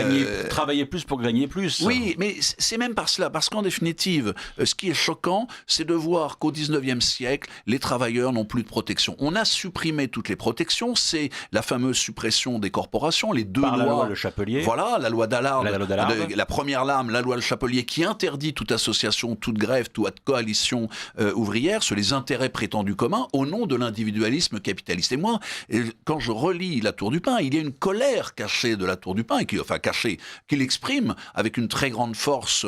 travailler plus pour gagner plus. Oui, mais c'est même par cela, parce qu'en définitive, ce qui est choquant, c'est de voir qu'au 19e siècle, les travailleurs n'ont plus de protection. On a supprimé toutes les protections, c'est la fameuse suppression des corporations, les deux lois. La loi Le Chapelier. Voilà, la loi d'Allard, la première lame, la loi Le Chapelier, qui interdit toute association, toute grève, toute coalition ouvrière sur les intérêts prétendus communs au nom de l'individualisme capitaliste. Et moi, quand je relis La Tour du Pin, il y a une colère cachée de La Tour du Pin, qu'il exprime avec une très grande force,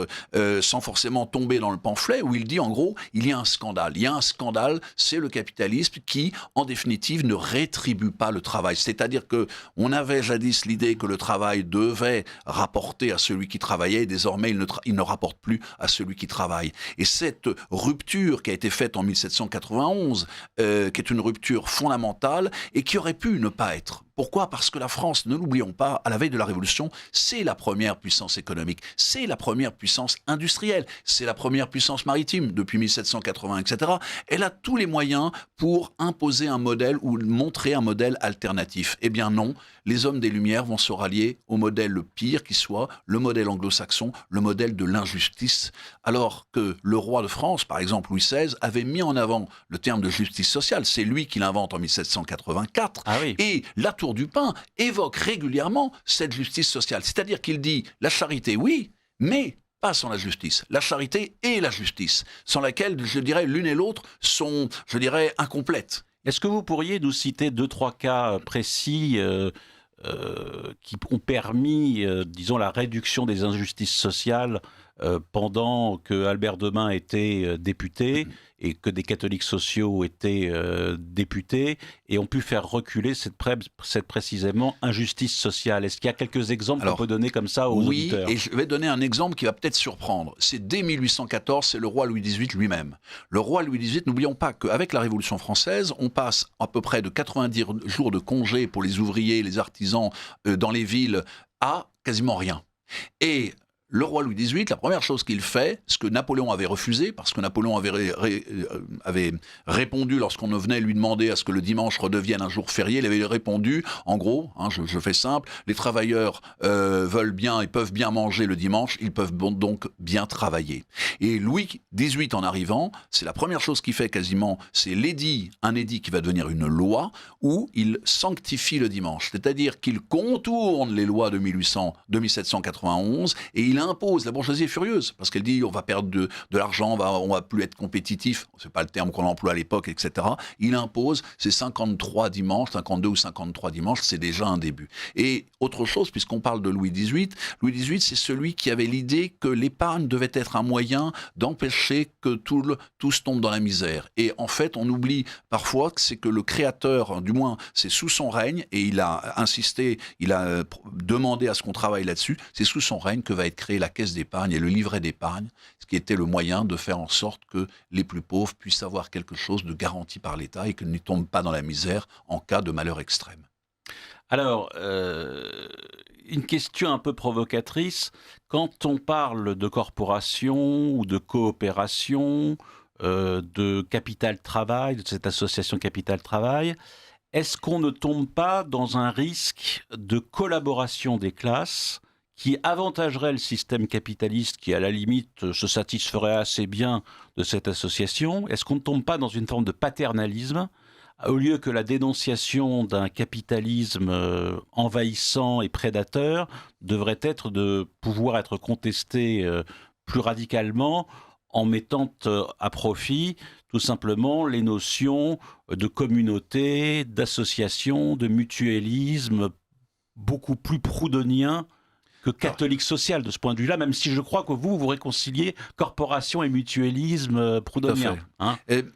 sans forcément tomber dans le pamphlet, où il dit en gros, il y a un scandale. Il y a un scandale, c'est le capitalisme qui, en définitive, ne rétribue pas le travail. C'est-à-dire qu'on avait jadis l'idée que le travail devait rapporter à celui qui travaillait, et désormais il ne rapporte plus à celui qui travaille. Et cette rupture qui a été faite en 1791, qui est une rupture fondamentale et qui aurait pu ne pas être. Pourquoi ? Parce que la France, ne l'oublions pas, à la veille de la Révolution, c'est la première puissance économique, c'est la première puissance industrielle, c'est la première puissance maritime depuis 1780, etc. Elle a tous les moyens pour imposer un modèle ou montrer un modèle alternatif. Eh bien non, les hommes des Lumières vont se rallier au modèle le pire qui soit, le modèle anglo-saxon, le modèle de l'injustice, alors que le roi de France, par exemple Louis XVI, avait mis en avant le terme de justice sociale. C'est lui qui l'invente en 1784. Ah oui. Et la Tour du Pin évoque régulièrement cette justice sociale. C'est-à-dire qu'il dit la charité, oui, mais pas sans la justice. La charité et la justice, sans laquelle, je dirais, l'une et l'autre sont, je dirais, incomplètes. Est-ce que vous pourriez nous citer 2-3 cas précis qui ont permis, disons, la réduction des injustices sociales pendant que Albert Demain était député et que des catholiques sociaux étaient députés et ont pu faire reculer cette précisément injustice sociale. Est-ce qu'il y a quelques exemples qu'on peut donner comme ça aux auditeurs ? Oui, et je vais donner un exemple qui va peut-être surprendre. C'est dès 1814, c'est le roi Louis XVIII lui-même. Le roi Louis XVIII, n'oublions pas qu'avec la Révolution française, on passe à peu près de 90 jours de congé pour les ouvriers, les artisans dans les villes à quasiment rien. Et le roi Louis XVIII, la première chose qu'il fait, ce que Napoléon avait refusé, parce que Napoléon avait répondu lorsqu'on venait lui demander à ce que le dimanche redevienne un jour férié, il avait répondu, en gros, je fais simple, les travailleurs veulent bien et peuvent bien manger le dimanche, ils peuvent donc bien travailler. Et Louis XVIII, en arrivant, c'est la première chose qu'il fait quasiment, c'est un édit qui va devenir une loi, où il sanctifie le dimanche, c'est-à-dire qu'il contourne les lois de 1791 et il impose. La bourgeoisie est furieuse parce qu'elle dit on va perdre de l'argent, on va plus être compétitif, c'est pas le terme qu'on emploie à l'époque, etc. Il impose ces 53 dimanches, 52 ou 53 dimanches, c'est déjà un début. Et autre chose, puisqu'on parle de Louis XVIII, c'est celui qui avait l'idée que l'épargne devait être un moyen d'empêcher que tous tombent dans la misère. Et en fait, on oublie parfois que c'est que le créateur, du moins c'est sous son règne, et il a insisté, il a demandé à ce qu'on travaille là-dessus, c'est sous son règne que va être créé la caisse d'épargne et le livret d'épargne, ce qui était le moyen de faire en sorte que les plus pauvres puissent avoir quelque chose de garanti par l'État et qu'ils ne tombent pas dans la misère en cas de malheur extrême. Alors, une question un peu provocatrice, quand on parle de corporation ou de coopération, de Capital Travail, de cette association Capital Travail, est-ce qu'on ne tombe pas dans un risque de collaboration des classes qui avantagerait le système capitaliste qui, à la limite, se satisferait assez bien de cette association? Est-ce qu'on ne tombe pas dans une forme de paternalisme, au lieu que la dénonciation d'un capitalisme envahissant et prédateur devrait être de pouvoir être contestée plus radicalement en mettant à profit tout simplement les notions de communauté, d'association, de mutualisme beaucoup plus proudhonien que catholique social de ce point de vue-là, même si je crois que vous réconciliez corporation et mutualisme proudhonien.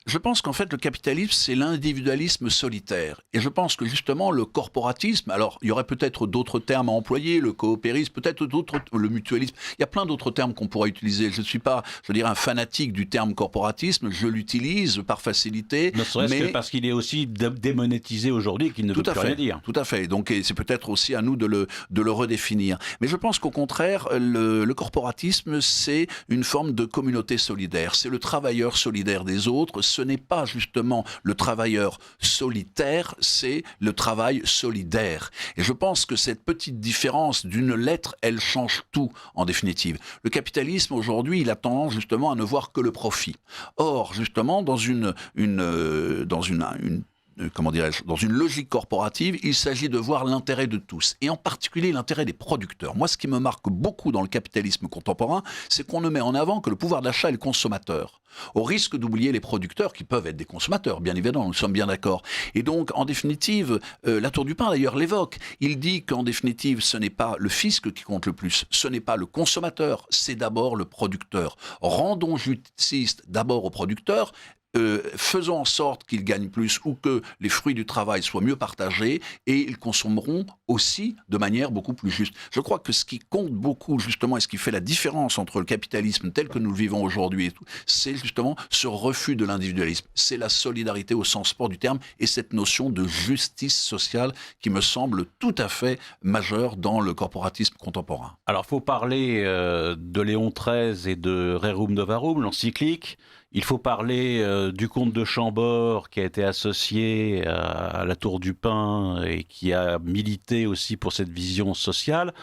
Je pense qu'en fait, le capitalisme, c'est l'individualisme solitaire. Et je pense que justement, le corporatisme, alors il y aurait peut-être d'autres termes à employer, le coopérisme, peut-être d'autres, le mutualisme, il y a plein d'autres termes qu'on pourrait utiliser. Je ne suis pas, un fanatique du terme corporatisme, je l'utilise par facilité. Ne serait-ce que parce qu'il est aussi démonétisé aujourd'hui et qu'il ne veut plus rien dire. Tout à fait. Donc c'est peut-être aussi à nous de le redéfinir. Mais je pense qu'au contraire, le corporatisme, c'est une forme de communauté solidaire. C'est le travailleur solidaire des autres. Ce n'est pas justement le travailleur solitaire, c'est le travail solidaire. Et je pense que cette petite différence d'une lettre, elle change tout en définitive. Le capitalisme, aujourd'hui, il a tendance justement à ne voir que le profit. Or, justement, dans une logique corporative, il s'agit de voir l'intérêt de tous, et en particulier l'intérêt des producteurs. Moi, ce qui me marque beaucoup dans le capitalisme contemporain, c'est qu'on ne met en avant que le pouvoir d'achat et le consommateur, au risque d'oublier les producteurs qui peuvent être des consommateurs, bien évidemment, nous sommes bien d'accord. Et donc, en définitive, La Tour du Pin d'ailleurs l'évoque, il dit qu'en définitive, ce n'est pas le fisc qui compte le plus, ce n'est pas le consommateur, c'est d'abord le producteur. Rendons justice d'abord aux producteurs, faisons en sorte qu'ils gagnent plus ou que les fruits du travail soient mieux partagés, et ils consommeront aussi de manière beaucoup plus juste. Je crois que ce qui compte beaucoup justement et ce qui fait la différence entre le capitalisme tel que nous le vivons aujourd'hui et tout, c'est justement ce refus de l'individualisme. C'est la solidarité au sens fort du terme et cette notion de justice sociale qui me semble tout à fait majeure dans le corporatisme contemporain. Alors, il faut parler de Léon XIII et de Rerum Novarum, l'encyclique. Il faut parler du comte de Chambord qui a été associé à la Tour du Pin et qui a milité aussi pour cette vision sociale.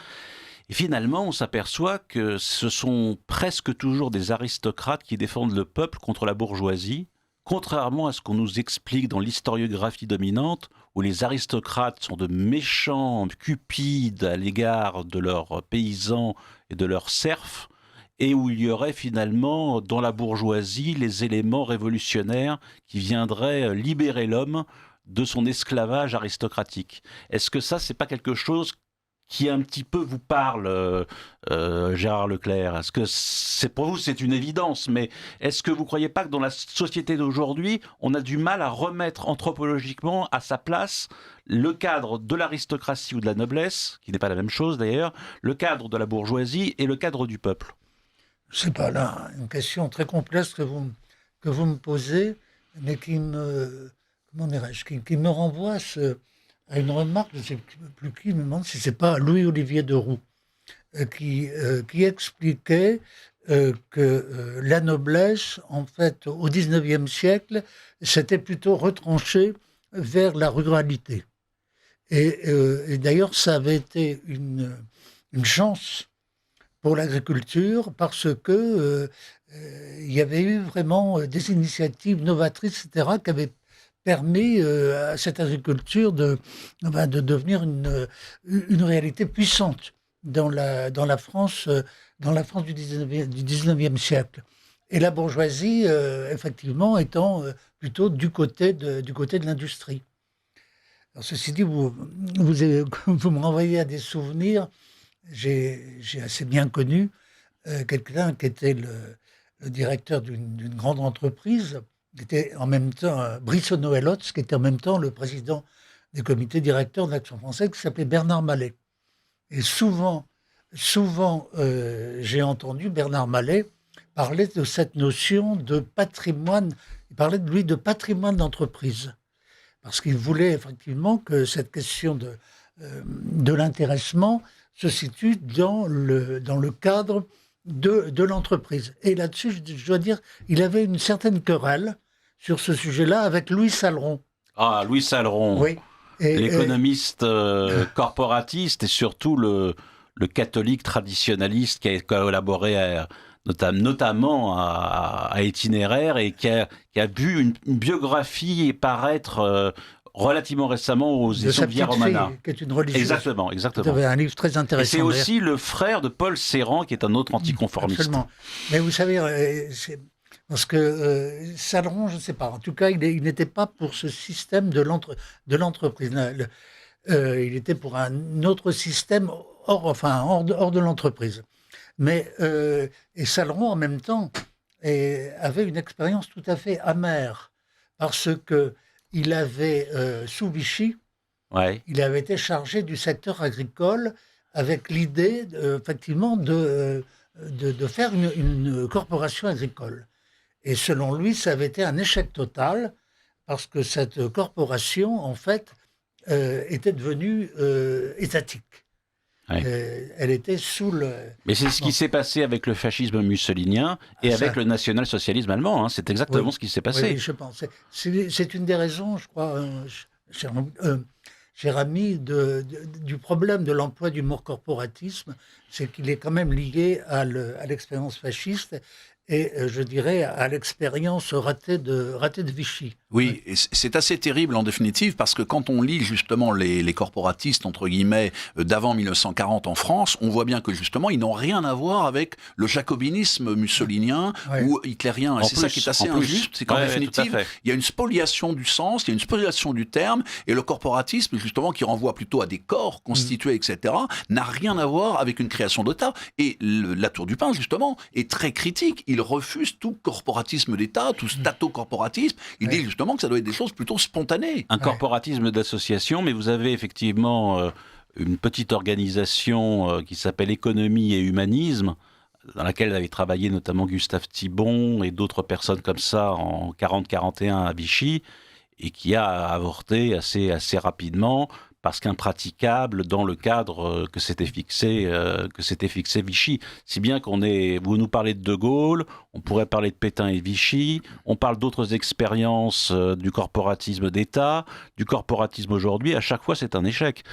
Et finalement, on s'aperçoit que ce sont presque toujours des aristocrates qui défendent le peuple contre la bourgeoisie, contrairement à ce qu'on nous explique dans l'historiographie dominante, où les aristocrates sont de méchants cupides à l'égard de leurs paysans et de leurs serfs, et où il y aurait finalement dans la bourgeoisie les éléments révolutionnaires qui viendraient libérer l'homme de son esclavage aristocratique. Est-ce que ça, c'est pas quelque chose qui un petit peu vous parle, Gérard Leclerc. Est-ce que pour vous c'est une évidence, mais est-ce que vous ne croyez pas que dans la société d'aujourd'hui, on a du mal à remettre anthropologiquement à sa place le cadre de l'aristocratie ou de la noblesse, qui n'est pas la même chose d'ailleurs, le cadre de la bourgeoisie et le cadre du peuple? C'est pas là une question très complexe que vous me posez, mais qui me renvoie à une remarque, je ne sais plus qui, me demande si c'est pas Louis-Olivier de Roux, qui expliquait que la noblesse, en fait, au XIXe siècle, s'était plutôt retranchée vers la ruralité. Et d'ailleurs, ça avait été une chance pour l'agriculture parce que il y avait eu vraiment des initiatives novatrices, etc., qui avaient permis à cette agriculture de devenir une réalité puissante dans la France du 19e siècle. Et la bourgeoisie, effectivement, étant plutôt du côté de l'industrie. Alors, ceci dit, vous me renvoyez à des souvenirs. J'ai assez bien connu quelqu'un qui était le directeur d'une grande entreprise, qui était en même temps Brissonneau-Elotz, qui était en même temps le président du comité directeur de l'Action française, qui s'appelait Bernard Mallet. Et souvent, j'ai entendu Bernard Mallet parler de cette notion de patrimoine. Il parlait de lui de patrimoine d'entreprise, parce qu'il voulait effectivement que cette question de l'intéressement se situe dans le cadre de l'entreprise. Et là-dessus, je dois dire, il avait une certaine querelle sur ce sujet-là avec Louis Salleron. Ah, Louis Salleron, oui. L'économiste corporatiste et surtout le catholique traditionnaliste qui a collaboré notamment à Itinéraire et qui a vu une biographie paraître relativement récemment aux éditions Via Romana. Qui est une religieuse. Exactement. C'était un livre très intéressant. Et c'est aussi le frère de Paul Ceran, qui est un autre anticonformiste. Absolument. Mais vous savez, parce que Salleron, je ne sais pas, en tout cas, il n'était pas pour ce système de l'entreprise. Il était pour un autre système hors de l'entreprise. Mais et Salleron, en même temps, avait une expérience tout à fait amère, parce que il avait, sous Vichy, il avait été chargé du secteur agricole avec l'idée, effectivement, de faire une corporation agricole. Et selon lui, ça avait été un échec total, parce que cette corporation, en fait, était devenue étatique. Elle était sous le... Mais c'est ce qui s'est passé avec le fascisme mussolinien et avec le national-socialisme allemand. Hein. C'est exactement ce qui s'est passé. Oui, je pense. C'est une des raisons, je crois, cher ami, du problème de l'emploi du mot corporatisme, c'est qu'il est quand même lié à l'expérience fasciste et, je dirais, à l'expérience ratée de Vichy. Oui, et c'est assez terrible en définitive, parce que quand on lit justement les corporatistes, entre guillemets, d'avant 1940 en France, on voit bien que justement, ils n'ont rien à voir avec le jacobinisme mussolinien ou hitlérien. Et c'est ça qui est assez injuste, c'est qu'en définitive, il y a une spoliation du sens, il y a une spoliation du terme, et le corporatisme, justement, qui renvoie plutôt à des corps constitués, etc., n'a rien à voir avec une création d'État. Et la Tour du Pin, justement, est très critique. Il refuse tout corporatisme d'État, tout stato-corporatisme. Il dit justement que ça doit être des choses plutôt spontanées. Un corporatisme d'association, mais vous avez effectivement une petite organisation qui s'appelle Économie et Humanisme, dans laquelle avait travaillé notamment Gustave Thibon et d'autres personnes comme ça en 40-41 à Vichy, et qui a avorté assez rapidement, parce qu'impraticable dans le cadre que s'était fixé Vichy. Si bien vous nous parlez de Gaulle, on pourrait parler de Pétain et Vichy, on parle d'autres expériences du corporatisme d'État, du corporatisme aujourd'hui, à chaque fois c'est un échec.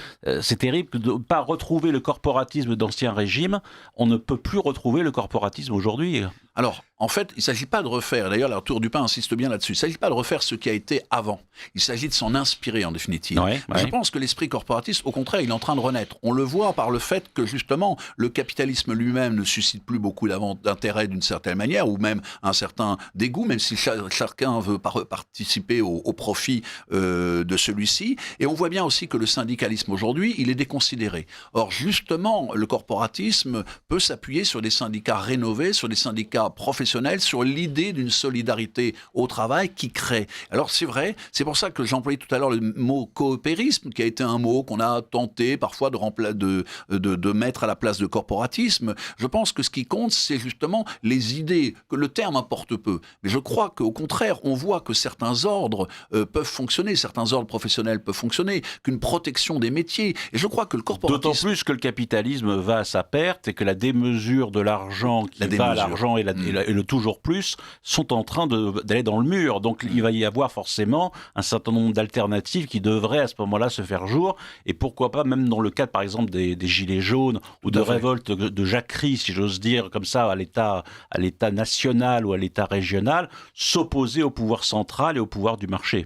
C'est terrible de ne pas retrouver le corporatisme d'ancien régime, on ne peut plus retrouver le corporatisme aujourd'hui. Alors, En fait, il ne s'agit pas de refaire, d'ailleurs la Tour du Pin insiste bien là-dessus, il ne s'agit pas de refaire ce qui a été avant, il s'agit de s'en inspirer en définitive. Je pense que l'esprit corporatiste, au contraire, il est en train de renaître. On le voit par le fait que justement, le capitalisme lui-même ne suscite plus beaucoup d'intérêt d'une certaine manière, ou même un certain dégoût, même si chacun veut participer au profit de celui-ci. Et on voit bien aussi que le syndicalisme aujourd'hui, il est déconsidéré. Or, justement, le corporatisme peut s'appuyer sur des syndicats rénovés, sur des syndicats professionnels, sur l'idée d'une solidarité au travail qui crée. Alors c'est vrai, c'est pour ça que j'ai employé tout à l'heure le mot coopérisme, qui a été un mot qu'on a tenté parfois de mettre à la place de corporatisme. Je pense que ce qui compte, c'est justement les idées, que le terme importe peu. Mais je crois qu'au contraire, on voit que certains ordres peuvent fonctionner, certains ordres professionnels peuvent fonctionner, qu'une protection des métiers. Et je crois que le corporatisme... D'autant plus que le capitalisme va à sa perte et que la démesure de l'argent qui va à l'argent et le toujours plus sont en train d'aller dans le mur. Donc il va y avoir forcément un certain nombre d'alternatives qui devraient à ce moment-là se faire jour. Et pourquoi pas, même dans le cadre par exemple des Gilets jaunes ou de révoltes de jacquerie, si j'ose dire, comme ça, à l'État national ou à l'État régional, s'opposer au pouvoir central et au pouvoir du marché.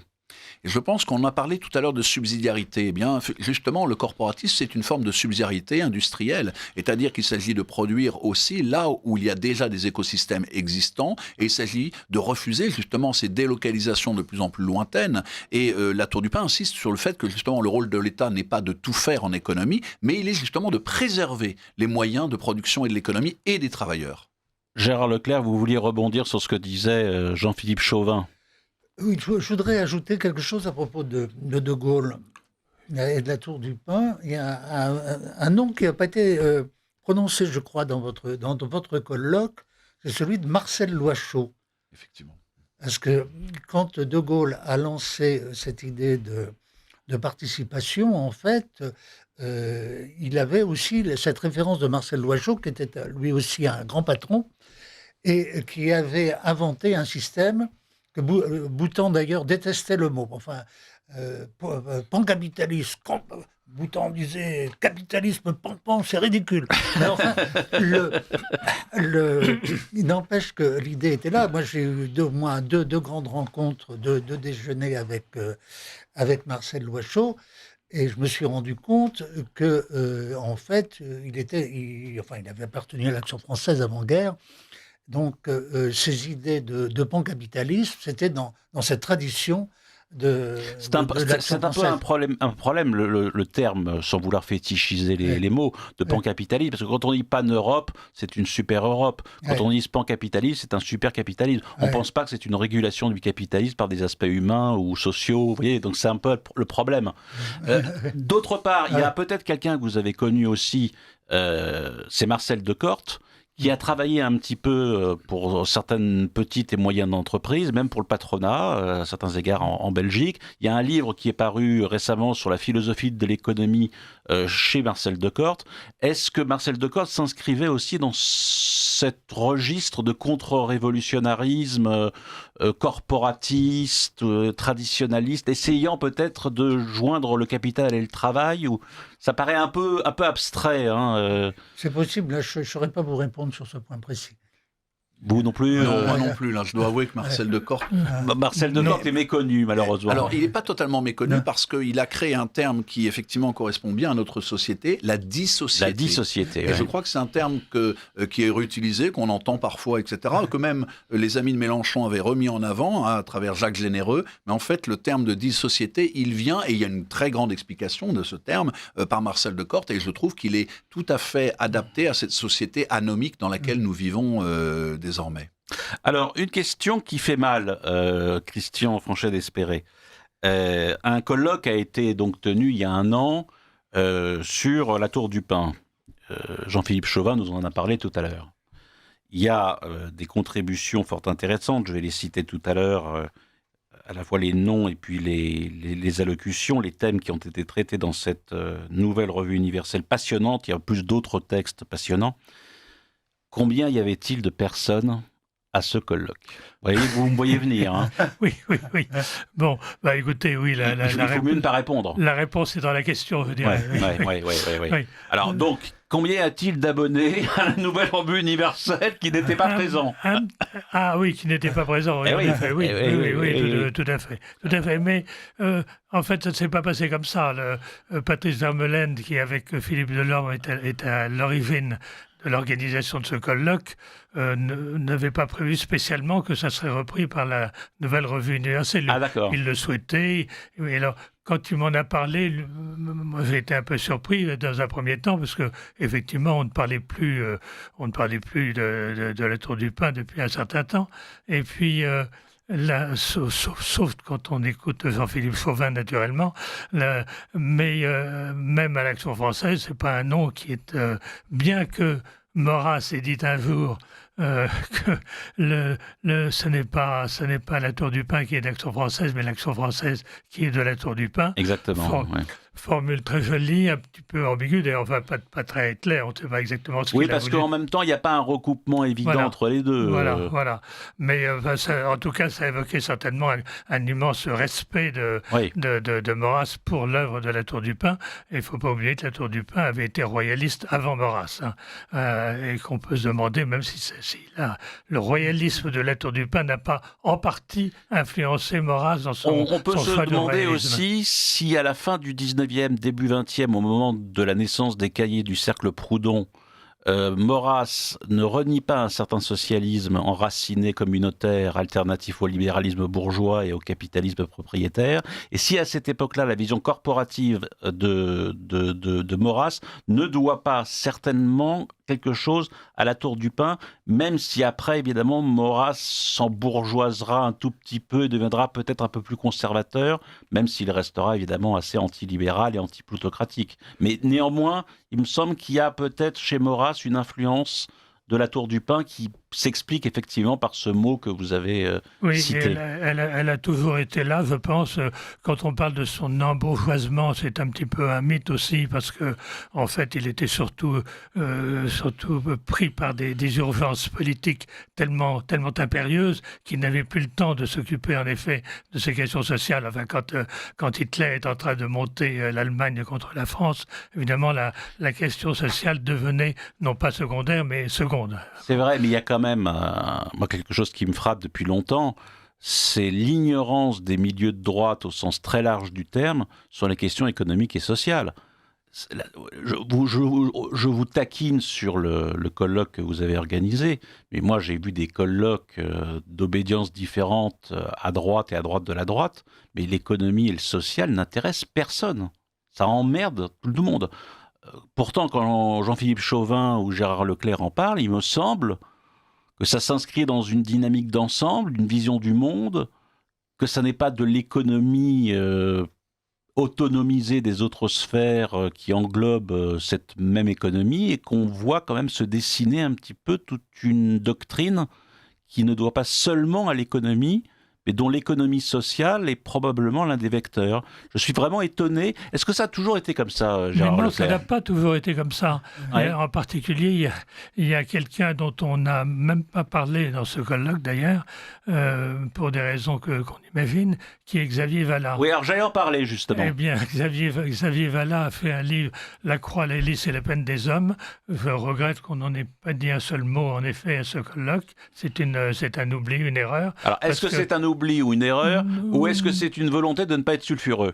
Et je pense qu'on a parlé tout à l'heure de subsidiarité. Eh bien, justement, le corporatisme, c'est une forme de subsidiarité industrielle. C'est-à-dire qu'il s'agit de produire aussi là où il y a déjà des écosystèmes existants. Et il s'agit de refuser justement ces délocalisations de plus en plus lointaines. Et la Tour du Pin insiste sur le fait que justement le rôle de l'État n'est pas de tout faire en économie, mais il est justement de préserver les moyens de production et de l'économie et des travailleurs. Gérard Leclerc, vous vouliez rebondir sur ce que disait Jean-Philippe Chauvin. Oui, je voudrais ajouter quelque chose à propos de Gaulle et de la Tour du Pin. Il y a un nom qui n'a pas été prononcé, je crois, dans votre colloque, c'est celui de Marcel Loichaud. Effectivement. Parce que quand De Gaulle a lancé cette idée de participation, en fait, il avait aussi cette référence de Marcel Loichaud, qui était lui aussi un grand patron, et qui avait inventé un système que Boutan d'ailleurs détestait le mot. Enfin, pancapitaliste. Boutan disait capitalisme, pan, c'est ridicule. Mais enfin, il n'empêche que l'idée était là. Moi, j'ai eu au moins deux grandes rencontres, deux déjeuners avec Marcel Loichaud. Et je me suis rendu compte que, en fait, il avait appartenu à l'Action française avant-guerre. Donc, ces idées de pancapitalisme, c'était dans cette tradition c'est un peu un problème le terme, sans vouloir fétichiser les mots, de pancapitalisme, parce que quand on dit pan-Europe, c'est une super-Europe. Quand on dit pan-capitalisme, c'est un super-capitalisme. On ne pense pas que c'est une régulation du capitalisme par des aspects humains ou sociaux, vous voyez, donc c'est un peu le problème. D'autre part, il y a peut-être quelqu'un que vous avez connu aussi, c'est Marcel Decorte, qui a travaillé un petit peu pour certaines petites et moyennes entreprises, même pour le patronat, à certains égards en Belgique. Il y a un livre qui est paru récemment sur la philosophie de l'économie chez Marcel Decorte. Est-ce que Marcel Decorte s'inscrivait aussi dans cet registre de contre-révolutionnarisme corporatiste, traditionnaliste, essayant peut-être de joindre le capital et le travail, ou ça paraît un peu abstrait. C'est possible, là, je ne saurais pas vous répondre sur ce point précis. Vous non plus Non, moi non plus. Là, je dois avouer que Marcel Decorte... Marcel Decorte est méconnu, malheureusement. Alors, il n'est pas totalement méconnu parce qu'il a créé un terme qui, effectivement, correspond bien à notre société, la dissociété. La dissociété, et je crois que c'est un terme qui est réutilisé, qu'on entend parfois, etc., que même les amis de Mélenchon avaient remis en avant à travers Jacques Généreux. Mais en fait, le terme de dissociété, il vient, et il y a une très grande explication de ce terme par Marcel Decorte, et je trouve qu'il est tout à fait adapté à cette société anomique dans laquelle nous vivons désormais. Alors, une question qui fait mal, Christian Franchet d'Espéré. Un colloque a été donc tenu il y a 1 an sur la Tour du Pin. Jean-Philippe Chauvin nous en a parlé tout à l'heure. Il y a des contributions fort intéressantes, je vais les citer tout à l'heure, à la fois les noms et puis les allocutions, les thèmes qui ont été traités dans cette nouvelle revue universelle passionnante. Il y a plus d'autres textes passionnants. Combien y avait-il de personnes à ce colloque? Vous me voyez venir. Hein. Oui. Bon, écoutez, oui, il faut mieux ne pas répondre. La réponse est dans la question, je dirais. Oui. Alors, donc, combien y a-t-il d'abonnés à la nouvelle revue universelle qui n'était pas présent? Qui n'était pas présent. Oui, tout à fait. Mais en fait, ça ne s'est pas passé comme ça. Patrice Vermeulen, qui avec Philippe Delorme est à l'origine de l'organisation de ce colloque, n'avait pas prévu spécialement que ça serait repris par la nouvelle revue universelle. D'accord. Il le souhaitait. Et alors, quand tu m'en as parlé, moi j'ai été un peu surpris dans un premier temps parce que effectivement on ne parlait plus de la Tour du Pin depuis un certain temps. Et puis là, sauf quand on écoute Jean-Philippe Chauvin naturellement, mais même à l'Action française, c'est pas un nom qui est bien que Maurras ait dit un jour que ce n'est pas la Tour du Pin qui est d'Action française, mais l'Action française qui est de la Tour du Pin. Exactement. Formule très jolie, un petit peu ambiguë, d'ailleurs, pas très claire, on ne sait pas exactement ce qu'il a voulu. Oui, parce qu'en même temps, il n'y a pas un recoupement évident entre les deux. Voilà. Mais en tout cas, ça évoquait certainement un immense respect de Maurras pour l'œuvre de la Tour du Pin. Et il ne faut pas oublier que la Tour du Pin avait été royaliste avant Maurras. Et qu'on peut se demander, même si le royalisme de la Tour du Pin n'a pas en partie influencé Maurras dans son On peut choix se demander de aussi si à la fin du 19e, début 20e, au moment de la naissance des cahiers du cercle Proudhon, Maurras ne renie pas un certain socialisme enraciné communautaire, alternatif au libéralisme bourgeois et au capitalisme propriétaire. Et si à cette époque-là, la vision corporative de Maurras ne doit pas certainement quelque chose à la Tour du Pin, même si après, évidemment, Maurras s'embourgeoisera un tout petit peu et deviendra peut-être un peu plus conservateur, même s'il restera évidemment assez antilibéral et antiplutocratique. Mais néanmoins, il me semble qu'il y a peut-être chez Maurras une influence de la Tour du Pin qui s'explique effectivement par ce mot que vous avez cité. Elle a toujours été là, je pense. Quand on parle de son embourgeoisement, c'est un petit peu un mythe aussi, parce que en fait, il était surtout pris par des urgences politiques tellement impérieuses qu'il n'avait plus le temps de s'occuper en effet de ces questions sociales. Enfin, quand Hitler est en train de monter l'Allemagne contre la France, évidemment, la question sociale devenait non pas secondaire, mais seconde. C'est vrai, mais il y a quand même moi, quelque chose qui me frappe depuis longtemps, c'est l'ignorance des milieux de droite au sens très large du terme sur les questions économiques et sociales. Je vous taquine sur le colloque que vous avez organisé, mais moi j'ai vu des colloques d'obédience différentes à droite et à droite de la droite, mais l'économie et le social n'intéressent personne. Ça emmerde tout le monde. Pourtant, quand Jean-Philippe Chauvin ou Gérard Leclerc en parlent, il me semble que ça s'inscrit dans une dynamique d'ensemble, une vision du monde, que ça n'est pas de l'économie autonomisée des autres sphères qui englobe cette même économie, et qu'on voit quand même se dessiner un petit peu toute une doctrine qui ne doit pas seulement à l'économie, mais dont l'économie sociale est probablement l'un des vecteurs. Je suis vraiment étonné. Est-ce que ça a toujours été comme ça, Gérard Leclerc ? Ça n'a pas toujours été comme ça. Ouais. En particulier, il y a quelqu'un dont on n'a même pas parlé dans ce colloque, d'ailleurs, pour des raisons qu'on imagine, qui est Xavier Vallat. Oui, alors j'allais en parler, justement. Eh bien, Xavier Vallat a fait un livre, La croix, l'hélice et la peine des hommes. Je regrette qu'on n'en ait pas dit un seul mot, en effet, à ce colloque. C'est un oubli, une erreur. Alors, est-ce que c'est un oubli ou une erreur, ou est-ce que c'est une volonté de ne pas être sulfureux ?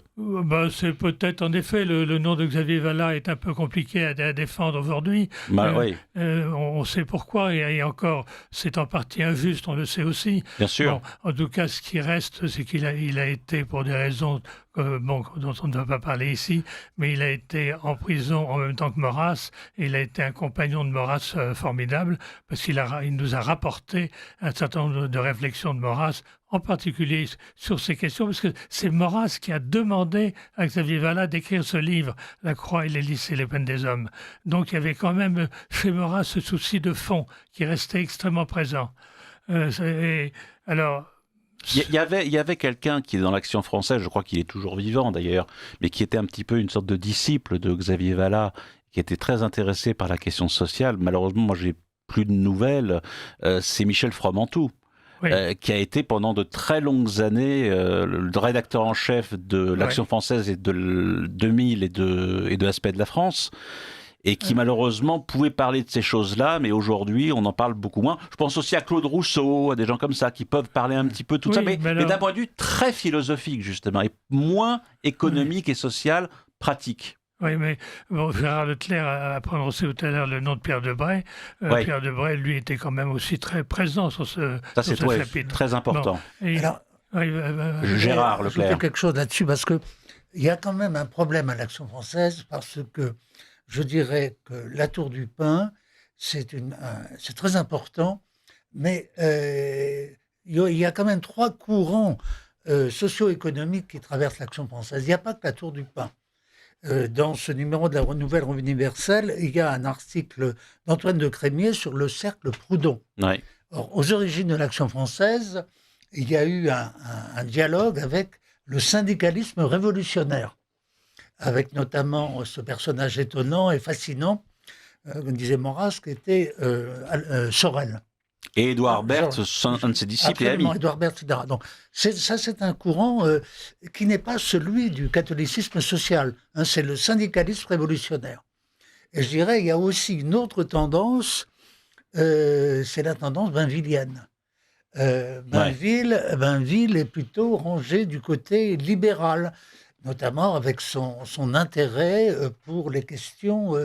C'est peut-être, en effet, le nom de Xavier Vallat est un peu compliqué à défendre aujourd'hui. Oui. On sait pourquoi, et encore, c'est en partie injuste, on le sait aussi. Bien sûr. Bon, en tout cas, ce qui reste, c'est qu'il a été, pour des raisons dont on ne va pas parler ici, mais il a été en prison en même temps que Maurras, et il a été un compagnon de Maurras formidable, parce qu'il nous a rapporté un certain nombre de réflexions de Maurras, en particulier sur ces questions, parce que c'est Maurras qui a demandé à Xavier Vallat d'écrire ce livre, La croix et l'hélice et les peines des hommes. Donc il y avait quand même chez Maurras ce souci de fond qui restait extrêmement présent. Alors... Il y avait quelqu'un qui est dans l'Action française, je crois qu'il est toujours vivant d'ailleurs, mais qui était un petit peu une sorte de disciple de Xavier Vallat, qui était très intéressé par la question sociale. Malheureusement, moi j'ai plus de nouvelles, c'est Michel Fromentou. Oui. Qui a été pendant de très longues années le rédacteur en chef de l'Action française et de 2000 et de Aspect de la France, et qui malheureusement pouvait parler de ces choses-là, mais aujourd'hui on en parle beaucoup moins. Je pense aussi à Claude Rousseau, à des gens comme ça qui peuvent parler un petit peu de tout ça, mais d'un point de vue très philosophique justement, et moins économique et social, pratique. Oui, mais bon, Gérard Leclerc a prononcé tout à l'heure le nom de Pierre Debray. Pierre Debray, lui, était quand même aussi très présent sur ce chapitre. Très important. Bon, alors, Gérard Leclerc. Je vais dire quelque chose là-dessus, parce qu'il y a quand même un problème à l'Action française, parce que je dirais que la Tour du Pin, c'est très important, mais il y a quand même 3 courants socio-économiques qui traversent l'Action française. Il n'y a pas que la Tour du Pin. Dans ce numéro de la Nouvelle Revue Universelle, il y a un article d'Antoine de Crémier sur le cercle Proudhon. Ouais. Or, aux origines de l'Action française, il y a eu un dialogue avec le syndicalisme révolutionnaire, avec notamment ce personnage étonnant et fascinant, comme disait Maurras, qui était Sorel. Et Édouard Berthe, un de ses disciples et amis. Absolument, Édouard Berthe, etc. Donc, c'est un courant qui n'est pas celui du catholicisme social. Hein, c'est le syndicalisme révolutionnaire. Et je dirais, il y a aussi une autre tendance, c'est la tendance bainvillienne. Bainville est plutôt rangé du côté libéral, notamment avec son intérêt pour les questions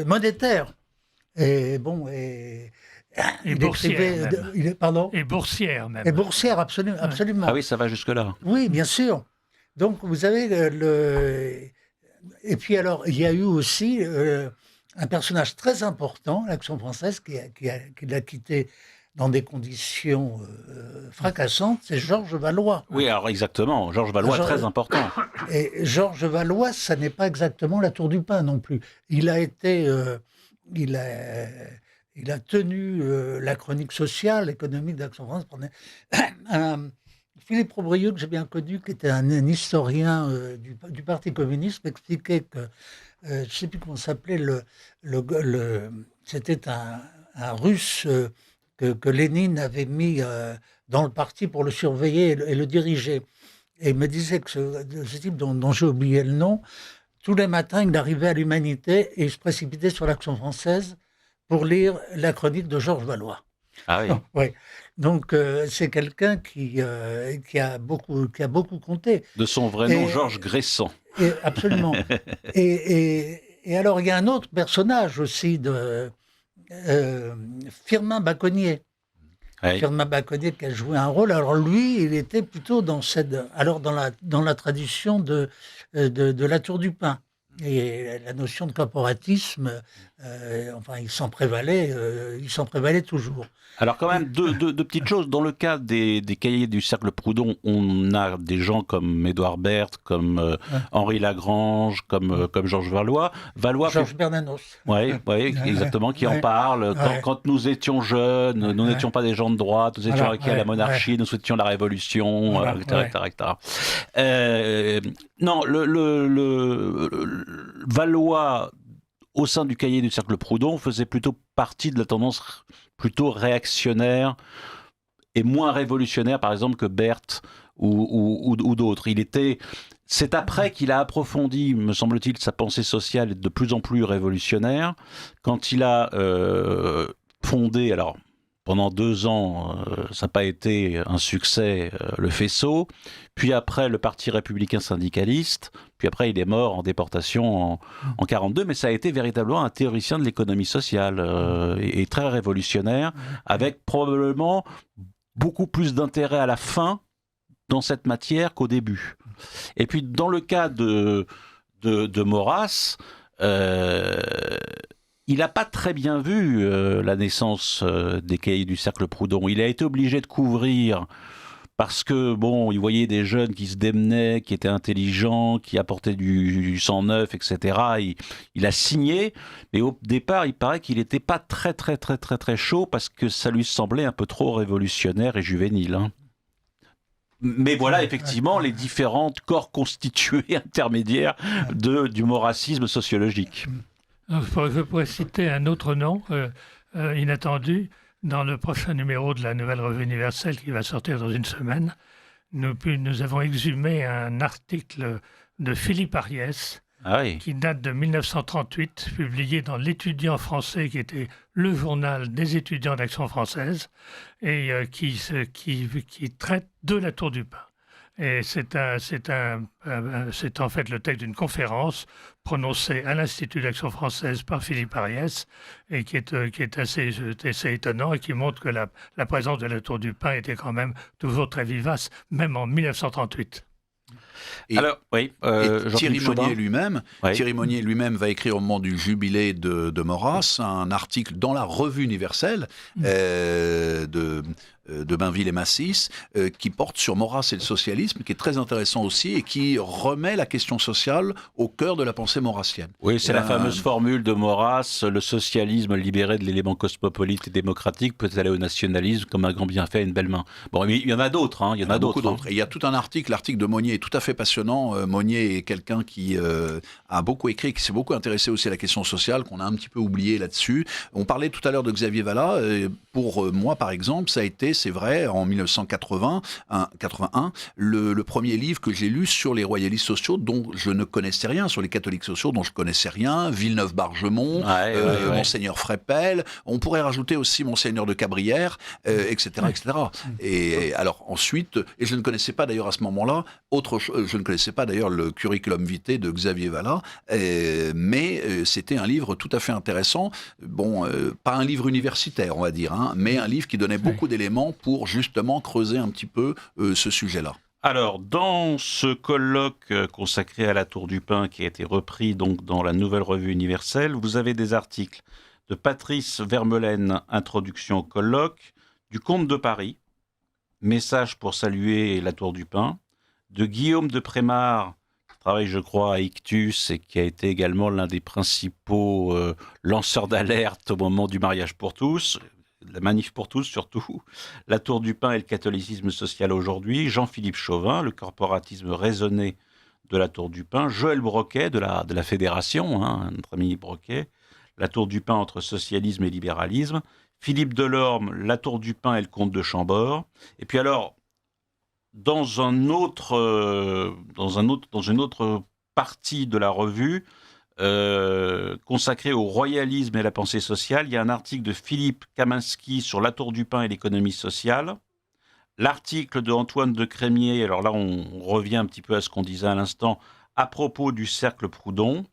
monétaires. Et bon, et boursière pardon. Et boursière même. Et boursière, absolument. Ah oui, ça va jusque-là. Oui, bien sûr. Donc, vous avez Et puis alors, il y a eu aussi un personnage très important, l'Action française, qui l'a quitté dans des conditions fracassantes, c'est Georges Valois. Oui, alors exactement, Georges Valois, très important. Et Georges Valois, ça n'est pas exactement la Tour du Pin non plus. Il a été... Il a tenu la chronique sociale, économique d'Action France. Philippe Aubrieux, que j'ai bien connu, qui était un historien du Parti communiste, m'expliquait que, je ne sais plus comment s'appelait, c'était un Russe que Lénine avait mis dans le parti pour le surveiller et le diriger. Et il me disait que ce type dont j'ai oublié le nom, tous les matins, il arrivait à l'Humanité et il se précipitait sur l'Action française pour lire la chronique de Georges Valois. Ah oui. Ouais. Donc, c'est quelqu'un qui a beaucoup compté. De son vrai nom, Georges Gresson. Absolument. et alors, il y a un autre personnage aussi, Firmin Baconnier. Oui. Firmin Baconnier qui a joué un rôle. Alors lui, il était plutôt dans la tradition de la Tour du Pin. Et la notion de corporatisme, il s'en prévalait toujours. Alors quand même, deux petites choses. Dans le cas des cahiers du cercle Proudhon, on a des gens comme Édouard Berthe, comme Henri Lagrange, comme Georges Valois. Georges Bernanos. Oui, exactement, qui en parle. Quand nous étions jeunes, nous n'étions pas des gens de droite, nous étions acquis à la monarchie, nous souhaitions la révolution, etc. Non, le Valois, au sein du cahier du cercle Proudhon, faisait plutôt partie de la tendance plutôt réactionnaire et moins révolutionnaire, par exemple, que Berthe ou d'autres. C'est après qu'il a approfondi, me semble-t-il, sa pensée sociale de plus en plus révolutionnaire, quand il a fondé, alors pendant 2 ans, ça n'a pas été un succès, le faisceau, puis après le Parti républicain syndicaliste, puis après il est mort en déportation en 1942, mais ça a été véritablement un théoricien de l'économie sociale et très révolutionnaire, avec probablement beaucoup plus d'intérêt à la fin dans cette matière qu'au début. Et puis dans le cas de Maurras, il n'a pas très bien vu la naissance des cahiers du cercle Proudhon. Il a été obligé de couvrir parce que, il voyait des jeunes qui se démenaient, qui étaient intelligents, qui apportaient du sang neuf, etc. Il a signé, mais au départ, il paraît qu'il n'était pas très, très, très, très, très chaud parce que ça lui semblait un peu trop révolutionnaire et juvénile. Hein. Mais voilà, effectivement, les différents corps constitués intermédiaires du maurassisme sociologique. Je pourrais citer un autre nom, inattendu. Dans le prochain numéro de la Nouvelle Revue Universelle qui va sortir dans une semaine, nous avons exhumé un article de Philippe Ariès, qui date de 1938, publié dans l'Étudiant français, qui était le journal des étudiants d'Action française, et qui traite de la Tour du Pin. Et c'est en fait le texte d'une conférence prononcée à l'Institut d'Action française par Philippe Ariès, et qui est assez étonnant, et qui montre que la présence de la Tour du Pin était quand même toujours très vivace, même en 1938. Et, alors, Thierry Monnier lui-même va écrire au moment du jubilé de Maurras un article dans la Revue Universelle de Bainville et Massis, qui porte sur Maurras et le socialisme, qui est très intéressant aussi, et qui remet la question sociale au cœur de la pensée maurassienne. Oui, c'est la fameuse formule de Maurras: le socialisme libéré de l'élément cosmopolite et démocratique peut aller au nationalisme comme un grand bienfait à une belle main. Bon, il y en a d'autres, il y en a beaucoup d'autres. Et il y a tout un article, l'article de Monnier est tout à fait passionnant. Monnier est quelqu'un qui a beaucoup écrit, qui s'est beaucoup intéressé aussi à la question sociale, qu'on a un petit peu oublié là-dessus. On parlait tout à l'heure de Xavier Vallat. Pour moi, par exemple, ça a été, c'est vrai, en 1981, le premier livre que j'ai lu sur les royalistes sociaux dont je ne connaissais rien, sur les catholiques sociaux dont je ne connaissais rien, Villeneuve-Bargemont, Monseigneur Frépel, on pourrait rajouter aussi Monseigneur de Cabrières, etc., etc. Et alors ensuite, et je ne connaissais pas d'ailleurs à ce moment-là, je ne connaissais pas d'ailleurs le curriculum vitae de Xavier Vallat, mais c'était un livre tout à fait intéressant, pas un livre universitaire, on va dire, mais un livre qui donnait beaucoup d'éléments pour justement creuser un petit peu ce sujet-là. Alors, dans ce colloque consacré à la Tour du Pin, qui a été repris donc dans la Nouvelle Revue Universelle, vous avez des articles de Patrice Vermeulen, Introduction au colloque, du Comte de Paris, Message pour saluer la Tour du Pin, de Guillaume de Prémard, qui travaille, je crois, à Ictus et qui a été également l'un des principaux lanceurs d'alerte au moment du mariage pour tous, la manif pour tous surtout, la Tour du Pin et le catholicisme social aujourd'hui, Jean-Philippe Chauvin, le corporatisme raisonné de la Tour du Pin, Joël Broquet de la Fédération, notre ami Broquet, la Tour du Pin entre socialisme et libéralisme, Philippe Delorme, la Tour du Pin et le comte de Chambord. Et puis alors, dans une autre partie de la revue, consacré au royalisme et à la pensée sociale, il y a un article de Philippe Kaminski sur la Tour du Pin et l'économie sociale, l'article de Antoine de Crémier, alors là on revient un petit peu à ce qu'on disait à l'instant, à propos du cercle Proudhon,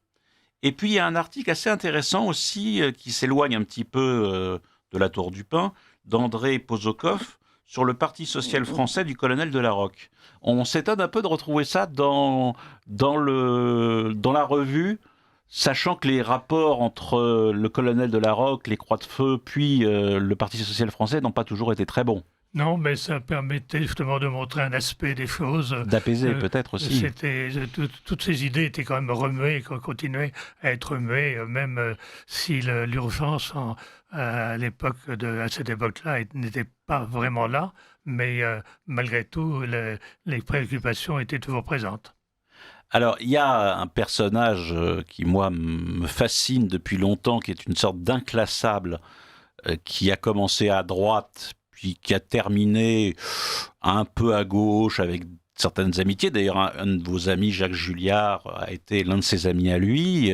et puis il y a un article assez intéressant aussi qui s'éloigne un petit peu de la Tour du Pin, d'André Pozokov, sur le Parti social français du colonel de la Rocque. On s'étonne un peu de retrouver ça dans la revue, sachant que les rapports entre le colonel de la Rocque, les Croix de Feu, puis le Parti social français n'ont pas toujours été très bons. Non, mais ça permettait justement de montrer un aspect des choses. D'apaiser peut-être aussi. Toutes ces idées étaient quand même remuées, continuaient à être remuées, même si l'urgence à cette époque-là n'était pas vraiment là, mais malgré tout, les préoccupations étaient toujours présentes. Alors, il y a un personnage qui, moi, me fascine depuis longtemps, qui est une sorte d'inclassable, qui a commencé à droite, puis qui a terminé un peu à gauche avec certaines amitiés. D'ailleurs, un de vos amis, Jacques Julliard, a été l'un de ses amis à lui,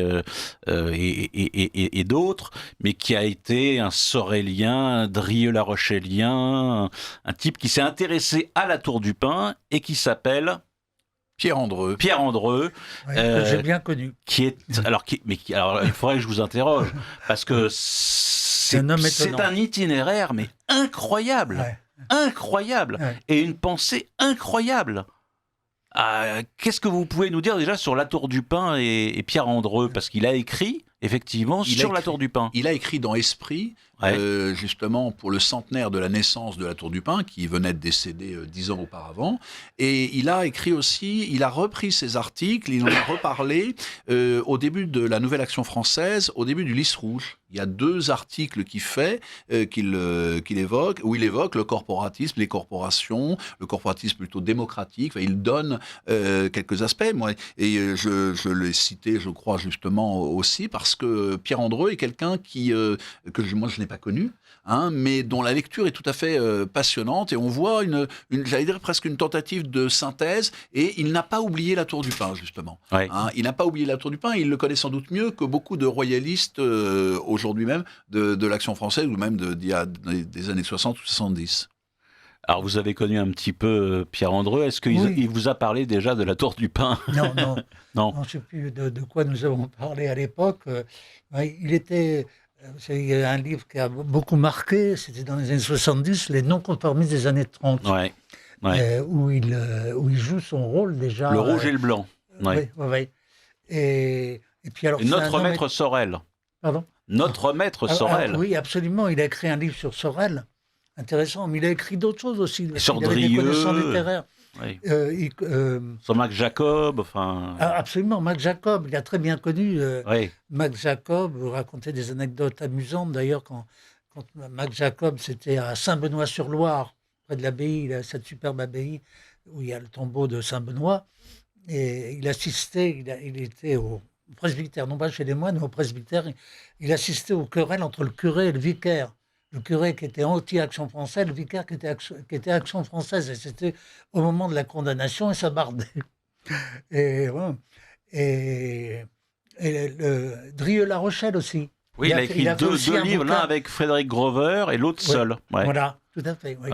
et d'autres, mais qui a été un Sorélien, un Drieux-la-Rochellien, un type qui s'est intéressé à la Tour du Pin et qui s'appelle... Pierre Andreu. Que j'ai bien connu. Alors, il faudrait que je vous interroge, parce que c'est un itinéraire, mais incroyable, et une pensée incroyable. Qu'est-ce que vous pouvez nous dire déjà sur la Tour du Pin et Pierre Andreu, parce qu'il a écrit effectivement sur la Tour du Pin. Il a écrit dans Esprit, justement pour le centenaire de la naissance de la Tour du Pin, qui venait de décéder 10 ans auparavant. Et il a écrit aussi, il a repris ses articles, il en a reparlé au début de la Nouvelle Action française, au début du Lys rouge. Il y a 2 articles qu'il fait, qu'il évoque, où il évoque le corporatisme, les corporations, le corporatisme plutôt démocratique. Enfin, il donne quelques aspects, moi, et je l'ai cité, je crois, justement aussi, parce que Pierre Andreu est quelqu'un moi je n'ai pas connu, mais dont la lecture est tout à fait passionnante, et on voit j'allais dire presque une tentative de synthèse, et il n'a pas oublié la Tour du Pin, justement. Ouais. Il n'a pas oublié la Tour du Pin, il le connaît sans doute mieux que beaucoup de royalistes aujourd'hui même de l'Action française, ou même d'il y a des années 60 ou 70. Alors, vous avez connu un petit peu Pierre Andreu. Est-ce qu'il vous a parlé déjà de la Tour du Pin? Non. Non. Je ne sais plus de quoi nous avons parlé à l'époque. Il était... Il y a un livre qui a beaucoup marqué, c'était dans les années 70, Les non-conformistes des années 30, où il joue son rôle déjà. Le rouge et le blanc. Oui. Et puis alors, notre maître Sorel. Pardon? Notre maître Sorel. Oui, absolument. Il a écrit un livre sur Sorel. Intéressant, mais il a écrit d'autres choses aussi. Sur il avait des connaissances Drieux, littéraires. Oui. Sur Max Jacob, enfin... Absolument, Max Jacob, il a très bien connu. Oui. Max Jacob racontait des anecdotes amusantes. D'ailleurs, quand Max Jacob, c'était à Saint-Benoît-sur-Loire, près de l'abbaye, cette superbe abbaye où il y a le tombeau de Saint-Benoît. Et il assistait, il était au presbytère, non pas chez les moines, mais au presbytère. Il assistait aux querelles entre le curé et le vicaire. Le curé qui était anti-Action française, le vicaire qui était Action française. Et c'était au moment de la condamnation, et ça bardait. Et Drieux-La Rochelle aussi. Oui, il a écrit deux livres, l'un avec Frédéric Grover et l'autre seul. Ouais. Voilà, tout à fait. Oui.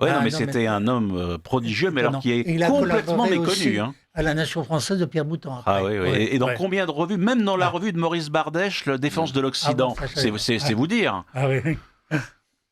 Mais c'était un homme prodigieux, mais alors qui est complètement méconnu. À la Nation française de Pierre Boutan. Après. Et dans combien de revues? Même dans la revue de Maurice Bardèche, La Défense de l'Occident. C'est vous dire. Oui.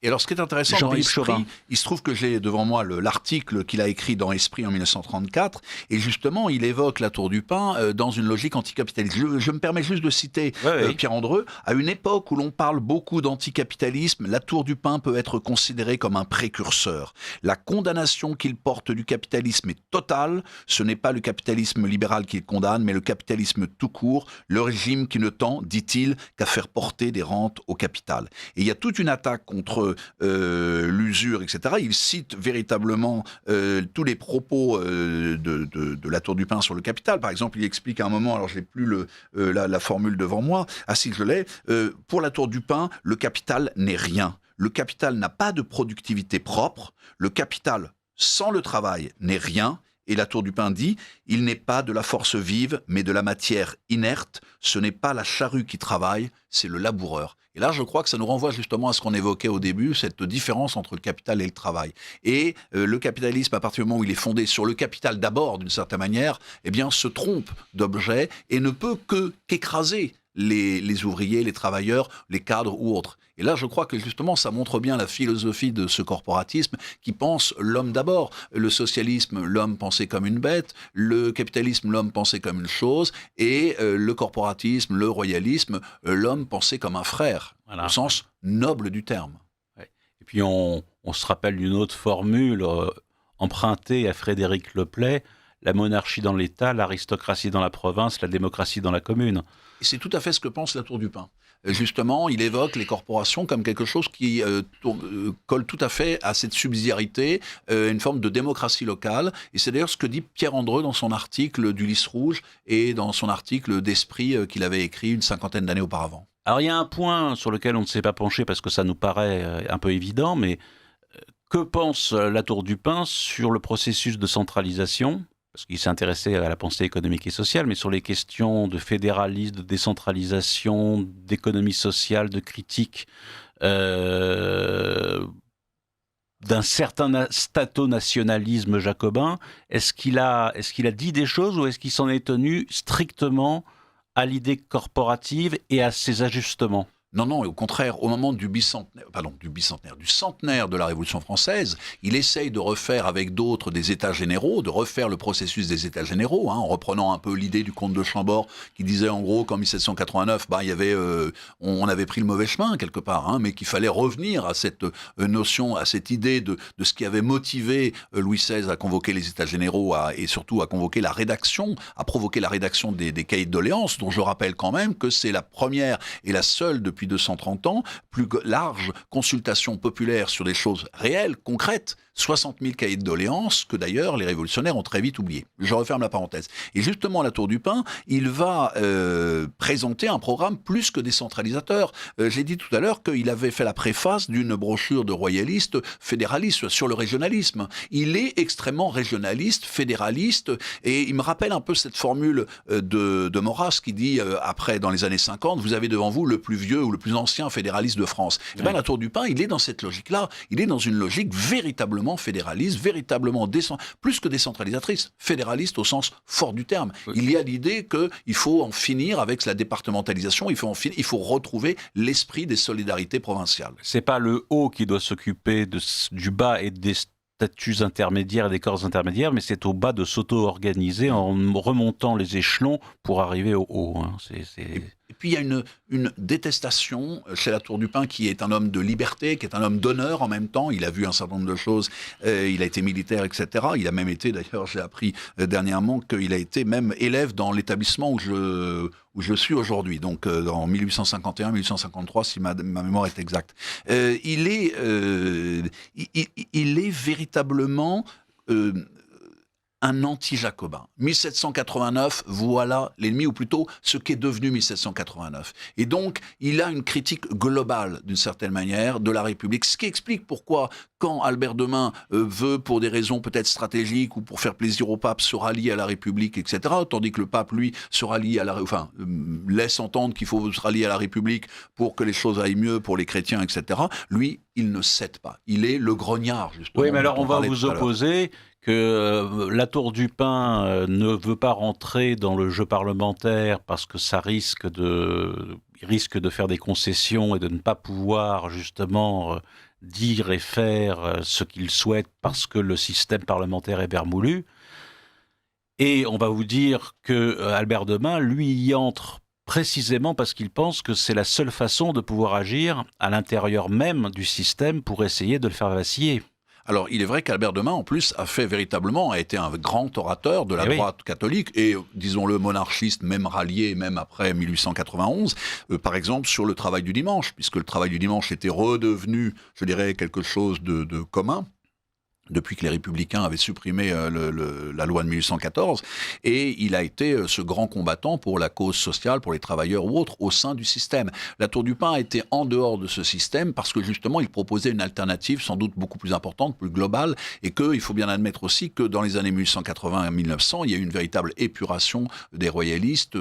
Et alors, ce qui est intéressant dans Esprit, il se trouve que j'ai devant moi l'article qu'il a écrit dans Esprit en 1934, et justement, il évoque la Tour du Pin dans une logique anticapitaliste. Je me permets juste de citer Pierre Andreu. À une époque où l'on parle beaucoup d'anticapitalisme, la Tour du Pin peut être considérée comme un précurseur. La condamnation qu'il porte du capitalisme est totale. Ce n'est pas le capitalisme libéral qu'il condamne, mais le capitalisme tout court, le régime qui ne tend, dit-il, qu'à faire porter des rentes au capital. Et il y a toute une attaque contre l'usure, etc. Il cite véritablement tous les propos de la Tour du Pin sur le capital. Par exemple, il explique à un moment, alors je n'ai plus la formule devant moi, si je l'ai, pour la Tour du Pin, le capital n'est rien. Le capital n'a pas de productivité propre. Le capital, sans le travail, n'est rien. Et la Tour du Pin dit, il n'est pas de la force vive, mais de la matière inerte. Ce n'est pas la charrue qui travaille, c'est le laboureur. Et là, je crois que ça nous renvoie justement à ce qu'on évoquait au début, cette différence entre le capital et le travail. Et le capitalisme, à partir du moment où il est fondé sur le capital d'abord, d'une certaine manière, se trompe d'objet et ne peut qu'écraser les ouvriers, les travailleurs, les cadres ou autres. Et là, je crois que justement, ça montre bien la philosophie de ce corporatisme qui pense l'homme d'abord. Le socialisme, l'homme pensé comme une bête. Le capitalisme, l'homme pensé comme une chose. Et le corporatisme, le royalisme, l'homme pensé comme un frère, au sens noble du terme. Ouais. Et puis, on se rappelle d'une autre formule empruntée à Frédéric Leplay, la monarchie dans l'État, l'aristocratie dans la province, la démocratie dans la commune. Et c'est tout à fait ce que pense la Tour du Pin. Justement, il évoque les corporations comme quelque chose qui colle tout à fait à cette subsidiarité, une forme de démocratie locale. Et c'est d'ailleurs ce que dit Pierre Andreu dans son article du Lys Rouge et dans son article d'Esprit qu'il avait écrit une 50aine d'années auparavant. Alors il y a un point sur lequel on ne s'est pas penché parce que ça nous paraît un peu évident, mais que pense la Tour du Pin sur le processus de centralisation ? Parce qu'il s'est intéressé à la pensée économique et sociale, mais sur les questions de fédéralisme, de décentralisation, d'économie sociale, de critique d'un certain stato-nationalisme jacobin. Est-ce qu'il a dit des choses ou est-ce qu'il s'en est tenu strictement à l'idée corporative et à ses ajustements ? Non, et au contraire, au moment du centenaire de la Révolution française, il essaye de refaire avec d'autres des États généraux, de refaire le processus des États généraux, en reprenant un peu l'idée du comte de Chambord qui disait en gros qu'en 1789, on avait pris le mauvais chemin quelque part, mais qu'il fallait revenir à cette notion, à cette idée de ce qui avait motivé Louis XVI à convoquer les États généraux et surtout à provoquer la rédaction des cahiers de doléances, dont je rappelle quand même que c'est la première et la seule depuis 230 ans, plus large consultation populaire sur des choses réelles, concrètes, 60 000 cahiers de doléances que d'ailleurs les révolutionnaires ont très vite oubliés. Je referme la parenthèse. Et justement, à la Tour du Pin, il va présenter un programme plus que décentralisateur. J'ai dit tout à l'heure qu'il avait fait la préface d'une brochure de royalistes fédéralistes sur le régionalisme. Il est extrêmement régionaliste, fédéraliste, et il me rappelle un peu cette formule de Maurras qui dit, après, dans les années 50, vous avez devant vous le plus vieux ou le plus ancien fédéraliste de France. Et bien, la Tour du Pin, il est dans cette logique-là. Il est dans une logique véritablement fédéraliste, véritablement plus que décentralisatrice, fédéraliste au sens fort du terme. Oui. Il y a l'idée qu'il faut en finir avec la départementalisation, il faut retrouver l'esprit des solidarités provinciales. C'est pas le haut qui doit s'occuper du bas et des statuts intermédiaires et des corps intermédiaires, mais c'est au bas de s'auto-organiser en remontant les échelons pour arriver au haut. Hein. Et puis il y a une détestation chez la Tour du Pin, qui est un homme de liberté, qui est un homme d'honneur en même temps. Il a vu un certain nombre de choses, il a été militaire, etc. Il a même été, d'ailleurs, j'ai appris dernièrement qu'il a été même élève dans l'établissement où je suis aujourd'hui, donc en 1851-1853, si ma mémoire est exacte. Il est véritablement un anti-jacobin. 1789, voilà l'ennemi, ou plutôt ce qu'est devenu 1789. Et donc, il a une critique globale, d'une certaine manière, de la République, ce qui explique pourquoi, quand Albert Demain veut, pour des raisons peut-être stratégiques ou pour faire plaisir au pape, se rallier à la République, etc., tandis que le pape, lui, se rallie laisse entendre qu'il faut se rallier à la République pour que les choses aillent mieux pour les chrétiens, etc., lui, il ne cède pas. Il est le grognard, justement. Oui, mais alors on va vous opposer que la Tour du Pin ne veut pas rentrer dans le jeu parlementaire parce que ça risque de faire des concessions et de ne pas pouvoir justement dire et faire ce qu'il souhaite parce que le système parlementaire est vermoulu. Et on va vous dire que Albert Demain, lui, y entre précisément parce qu'il pense que c'est la seule façon de pouvoir agir à l'intérieur même du système pour essayer de le faire vaciller. Alors, il est vrai qu'Albert Demain, en plus, a été un grand orateur de la droite catholique et, disons-le, monarchiste, même rallié, même après 1891, par exemple, sur le travail du dimanche, puisque le travail du dimanche était redevenu, je dirais, quelque chose de commun, depuis que les Républicains avaient supprimé la loi de 1814, et il a été ce grand combattant pour la cause sociale, pour les travailleurs ou autres, au sein du système. La Tour du Pin a été en dehors de ce système parce que justement, il proposait une alternative sans doute beaucoup plus importante, plus globale, et qu'il faut bien admettre aussi que dans les années 1880 et 1900, il y a eu une véritable épuration des royalistes,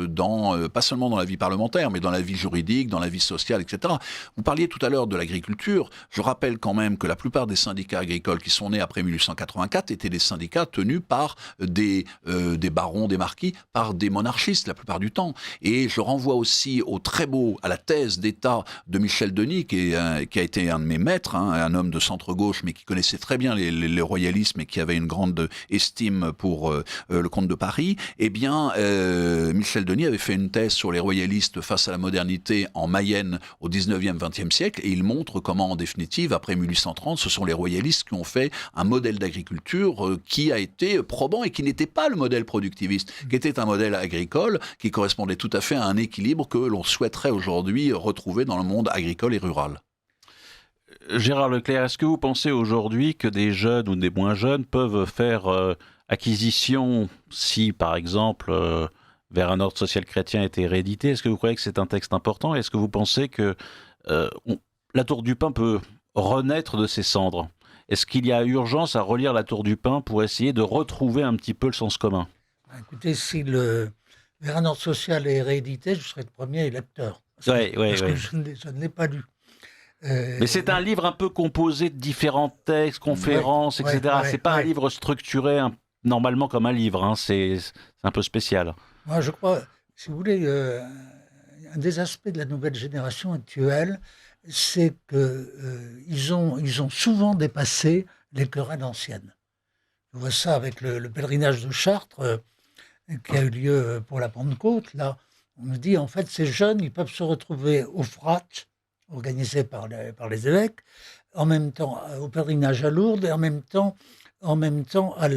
pas seulement dans la vie parlementaire, mais dans la vie juridique, dans la vie sociale, etc. Vous parliez tout à l'heure de l'agriculture. Je rappelle quand même que la plupart des syndicats agricoles qui sont nés après 1884 étaient des syndicats tenus par des barons, des marquis, par des monarchistes la plupart du temps. Et je renvoie aussi à la thèse d'État de Michel Denis, qui a été un de mes maîtres, un homme de centre-gauche, mais qui connaissait très bien les royalismes et qui avait une grande estime pour le comte de Paris. Eh bien, Michel Denis avait fait une thèse sur les royalistes face à la modernité en Mayenne au 19e, 20e siècle, et il montre comment, en définitive, après 1830, ce sont les royalistes qui ont fait un modèle d'agriculture qui a été probant et qui n'était pas le modèle productiviste, qui était un modèle agricole qui correspondait tout à fait à un équilibre que l'on souhaiterait aujourd'hui retrouver dans le monde agricole et rural. Gérard Leclerc, est-ce que vous pensez aujourd'hui que des jeunes ou des moins jeunes peuvent faire acquisition si, par exemple, Vers un ordre social chrétien était réédité? Est-ce que vous croyez que c'est un texte important? Est-ce que vous pensez que la Tour du Pin peut renaître de ses cendres? Est-ce qu'il y a urgence à relire la Tour du Pin pour essayer de retrouver un petit peu le sens commun? Écoutez, si le Vers un ordre social est réédité, je serai le premier lecteur. Parce que je ne l'ai pas lu. Mais c'est un livre un peu composé de différents textes, conférences, etc. C'est pas un livre structuré normalement comme un livre. C'est un peu spécial. Moi, je crois, si vous voulez, un des aspects de la nouvelle génération actuelle, c'est qu'ils ont souvent dépassé les querelles anciennes. On voit ça avec le pèlerinage de Chartres qui a eu lieu pour la Pentecôte. Là, on me dit, en fait, ces jeunes, ils peuvent se retrouver au Frat, organisé par les évêques, en même temps au pèlerinage à Lourdes et en même temps à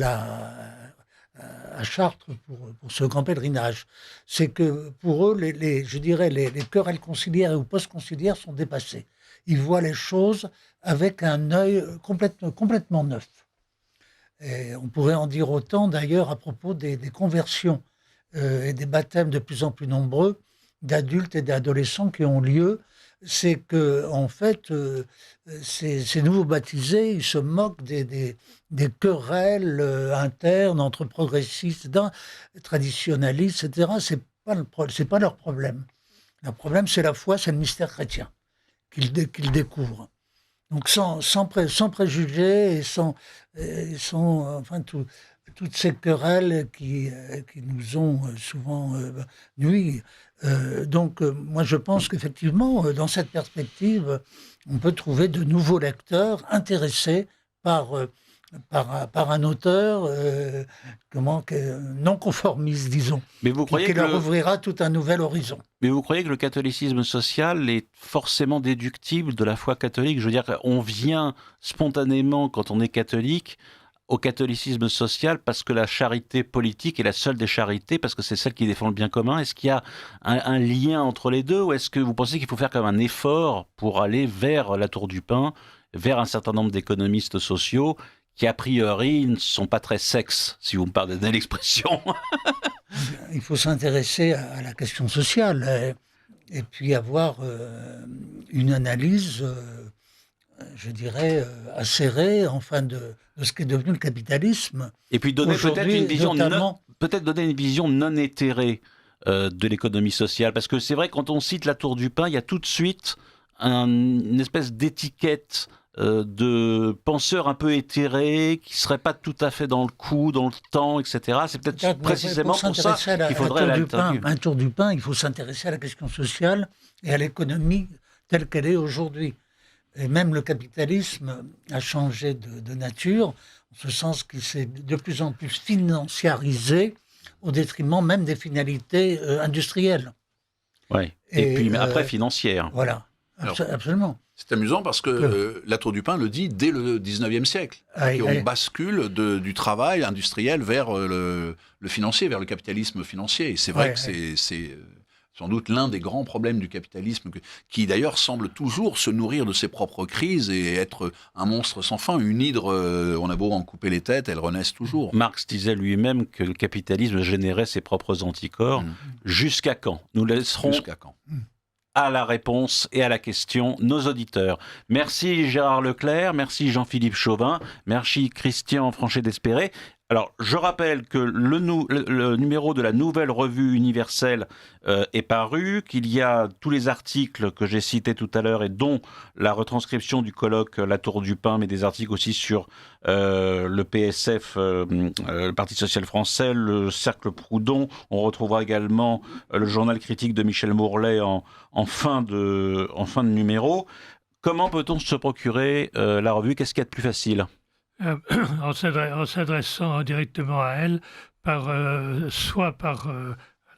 Chartres pour ce grand pèlerinage. C'est que pour eux, les querelles conciliaires ou post-conciliaires sont dépassées. Ils voient les choses avec un œil complètement neuf. Et on pourrait en dire autant d'ailleurs à propos des conversions et des baptêmes de plus en plus nombreux d'adultes et d'adolescents qui ont lieu. C'est que, en fait, ces nouveaux baptisés, ils se moquent des querelles internes entre progressistes, traditionnalistes, etc. C'est pas leur problème. Leur problème, c'est la foi, c'est le mystère chrétien qu'ils découvrent. Donc sans préjugés et sans enfin toutes ces querelles qui nous ont souvent nui. Donc moi je pense qu'effectivement dans cette perspective on peut trouver de nouveaux lecteurs intéressés par un auteur non conformiste, disons, Mais vous croyez qui leur ouvrira tout un nouvel horizon. Mais vous croyez que le catholicisme social est forcément déductible de la foi catholique ? Je veux dire, on vient spontanément, quand on est catholique, au catholicisme social parce que la charité politique est la seule des charités, parce que c'est celle qui défend le bien commun. Est-ce qu'il y a un lien entre les deux, ou est-ce que vous pensez qu'il faut faire comme un effort pour aller vers la Tour du Pin, vers un certain nombre d'économistes sociaux qui, a priori, ne sont pas très sexes, si vous me pardonnez l'expression? Il faut s'intéresser à la question sociale et puis avoir une analyse, je dirais, acérée, enfin, de ce qu'est devenu le capitalisme. Et puis donner peut-être une vision non éthérée de l'économie sociale. Parce que c'est vrai, quand on cite la Tour du Pin, il y a tout de suite une espèce d'étiquette de penseurs un peu éthérés, qui ne seraient pas tout à fait dans le coup, dans le temps, etc. C'est peut-être précisément pour ça qu'il faudrait un Tour du Pin, il faut s'intéresser à la question sociale et à l'économie telle qu'elle est aujourd'hui. Et même le capitalisme a changé de nature, en ce sens qu'il s'est de plus en plus financiarisé au détriment même des finalités industrielles. Oui, et puis après financières. Voilà, absolument. C'est amusant parce que la Tour du Pin le dit dès le 19e siècle. On bascule du travail industriel vers le financier, vers le capitalisme financier. Et c'est vrai que c'est sans doute l'un des grands problèmes du capitalisme, qui d'ailleurs semble toujours se nourrir de ses propres crises et être un monstre sans fin. Une hydre, on a beau en couper les têtes, elles renaissent toujours. Marx disait lui-même que le capitalisme générait ses propres anticorps. Jusqu'à quand ? Nous laisserons à la réponse et à la question nos auditeurs. Merci Gérard Leclerc, merci Jean-Philippe Chauvin, merci Christian Franchet-Despéré. Alors, je rappelle que le numéro de la Nouvelle Revue Universelle est paru, qu'il y a tous les articles que j'ai cités tout à l'heure et dont la retranscription du colloque La Tour du Pin, mais des articles aussi sur le PSF, le Parti Social Français, le Cercle Proudhon. On retrouvera également le journal critique de Michel Mourlet en fin de numéro. Comment peut-on se procurer la revue ? Qu'est-ce qu'il y a de plus facile ? En s'adressant directement à elle, soit par...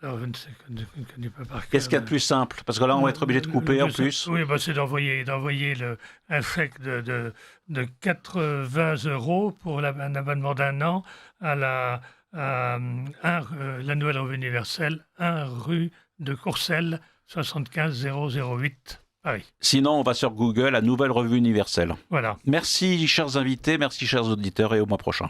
alors, je ne connais pas par cœur. Qu'est-ce qu'il y a de plus simple ? Parce que là, on va être obligé de couper en plus. Oui, c'est d'envoyer un chèque de 80 € pour un abonnement d'un an à la Nouvelle Revue Universelle, 1 rue de Courcelles, 75 008. Paris. Sinon, on va sur Google, la Nouvelle Revue Universelle. Voilà. Merci, chers invités, merci, chers auditeurs, et au mois prochain.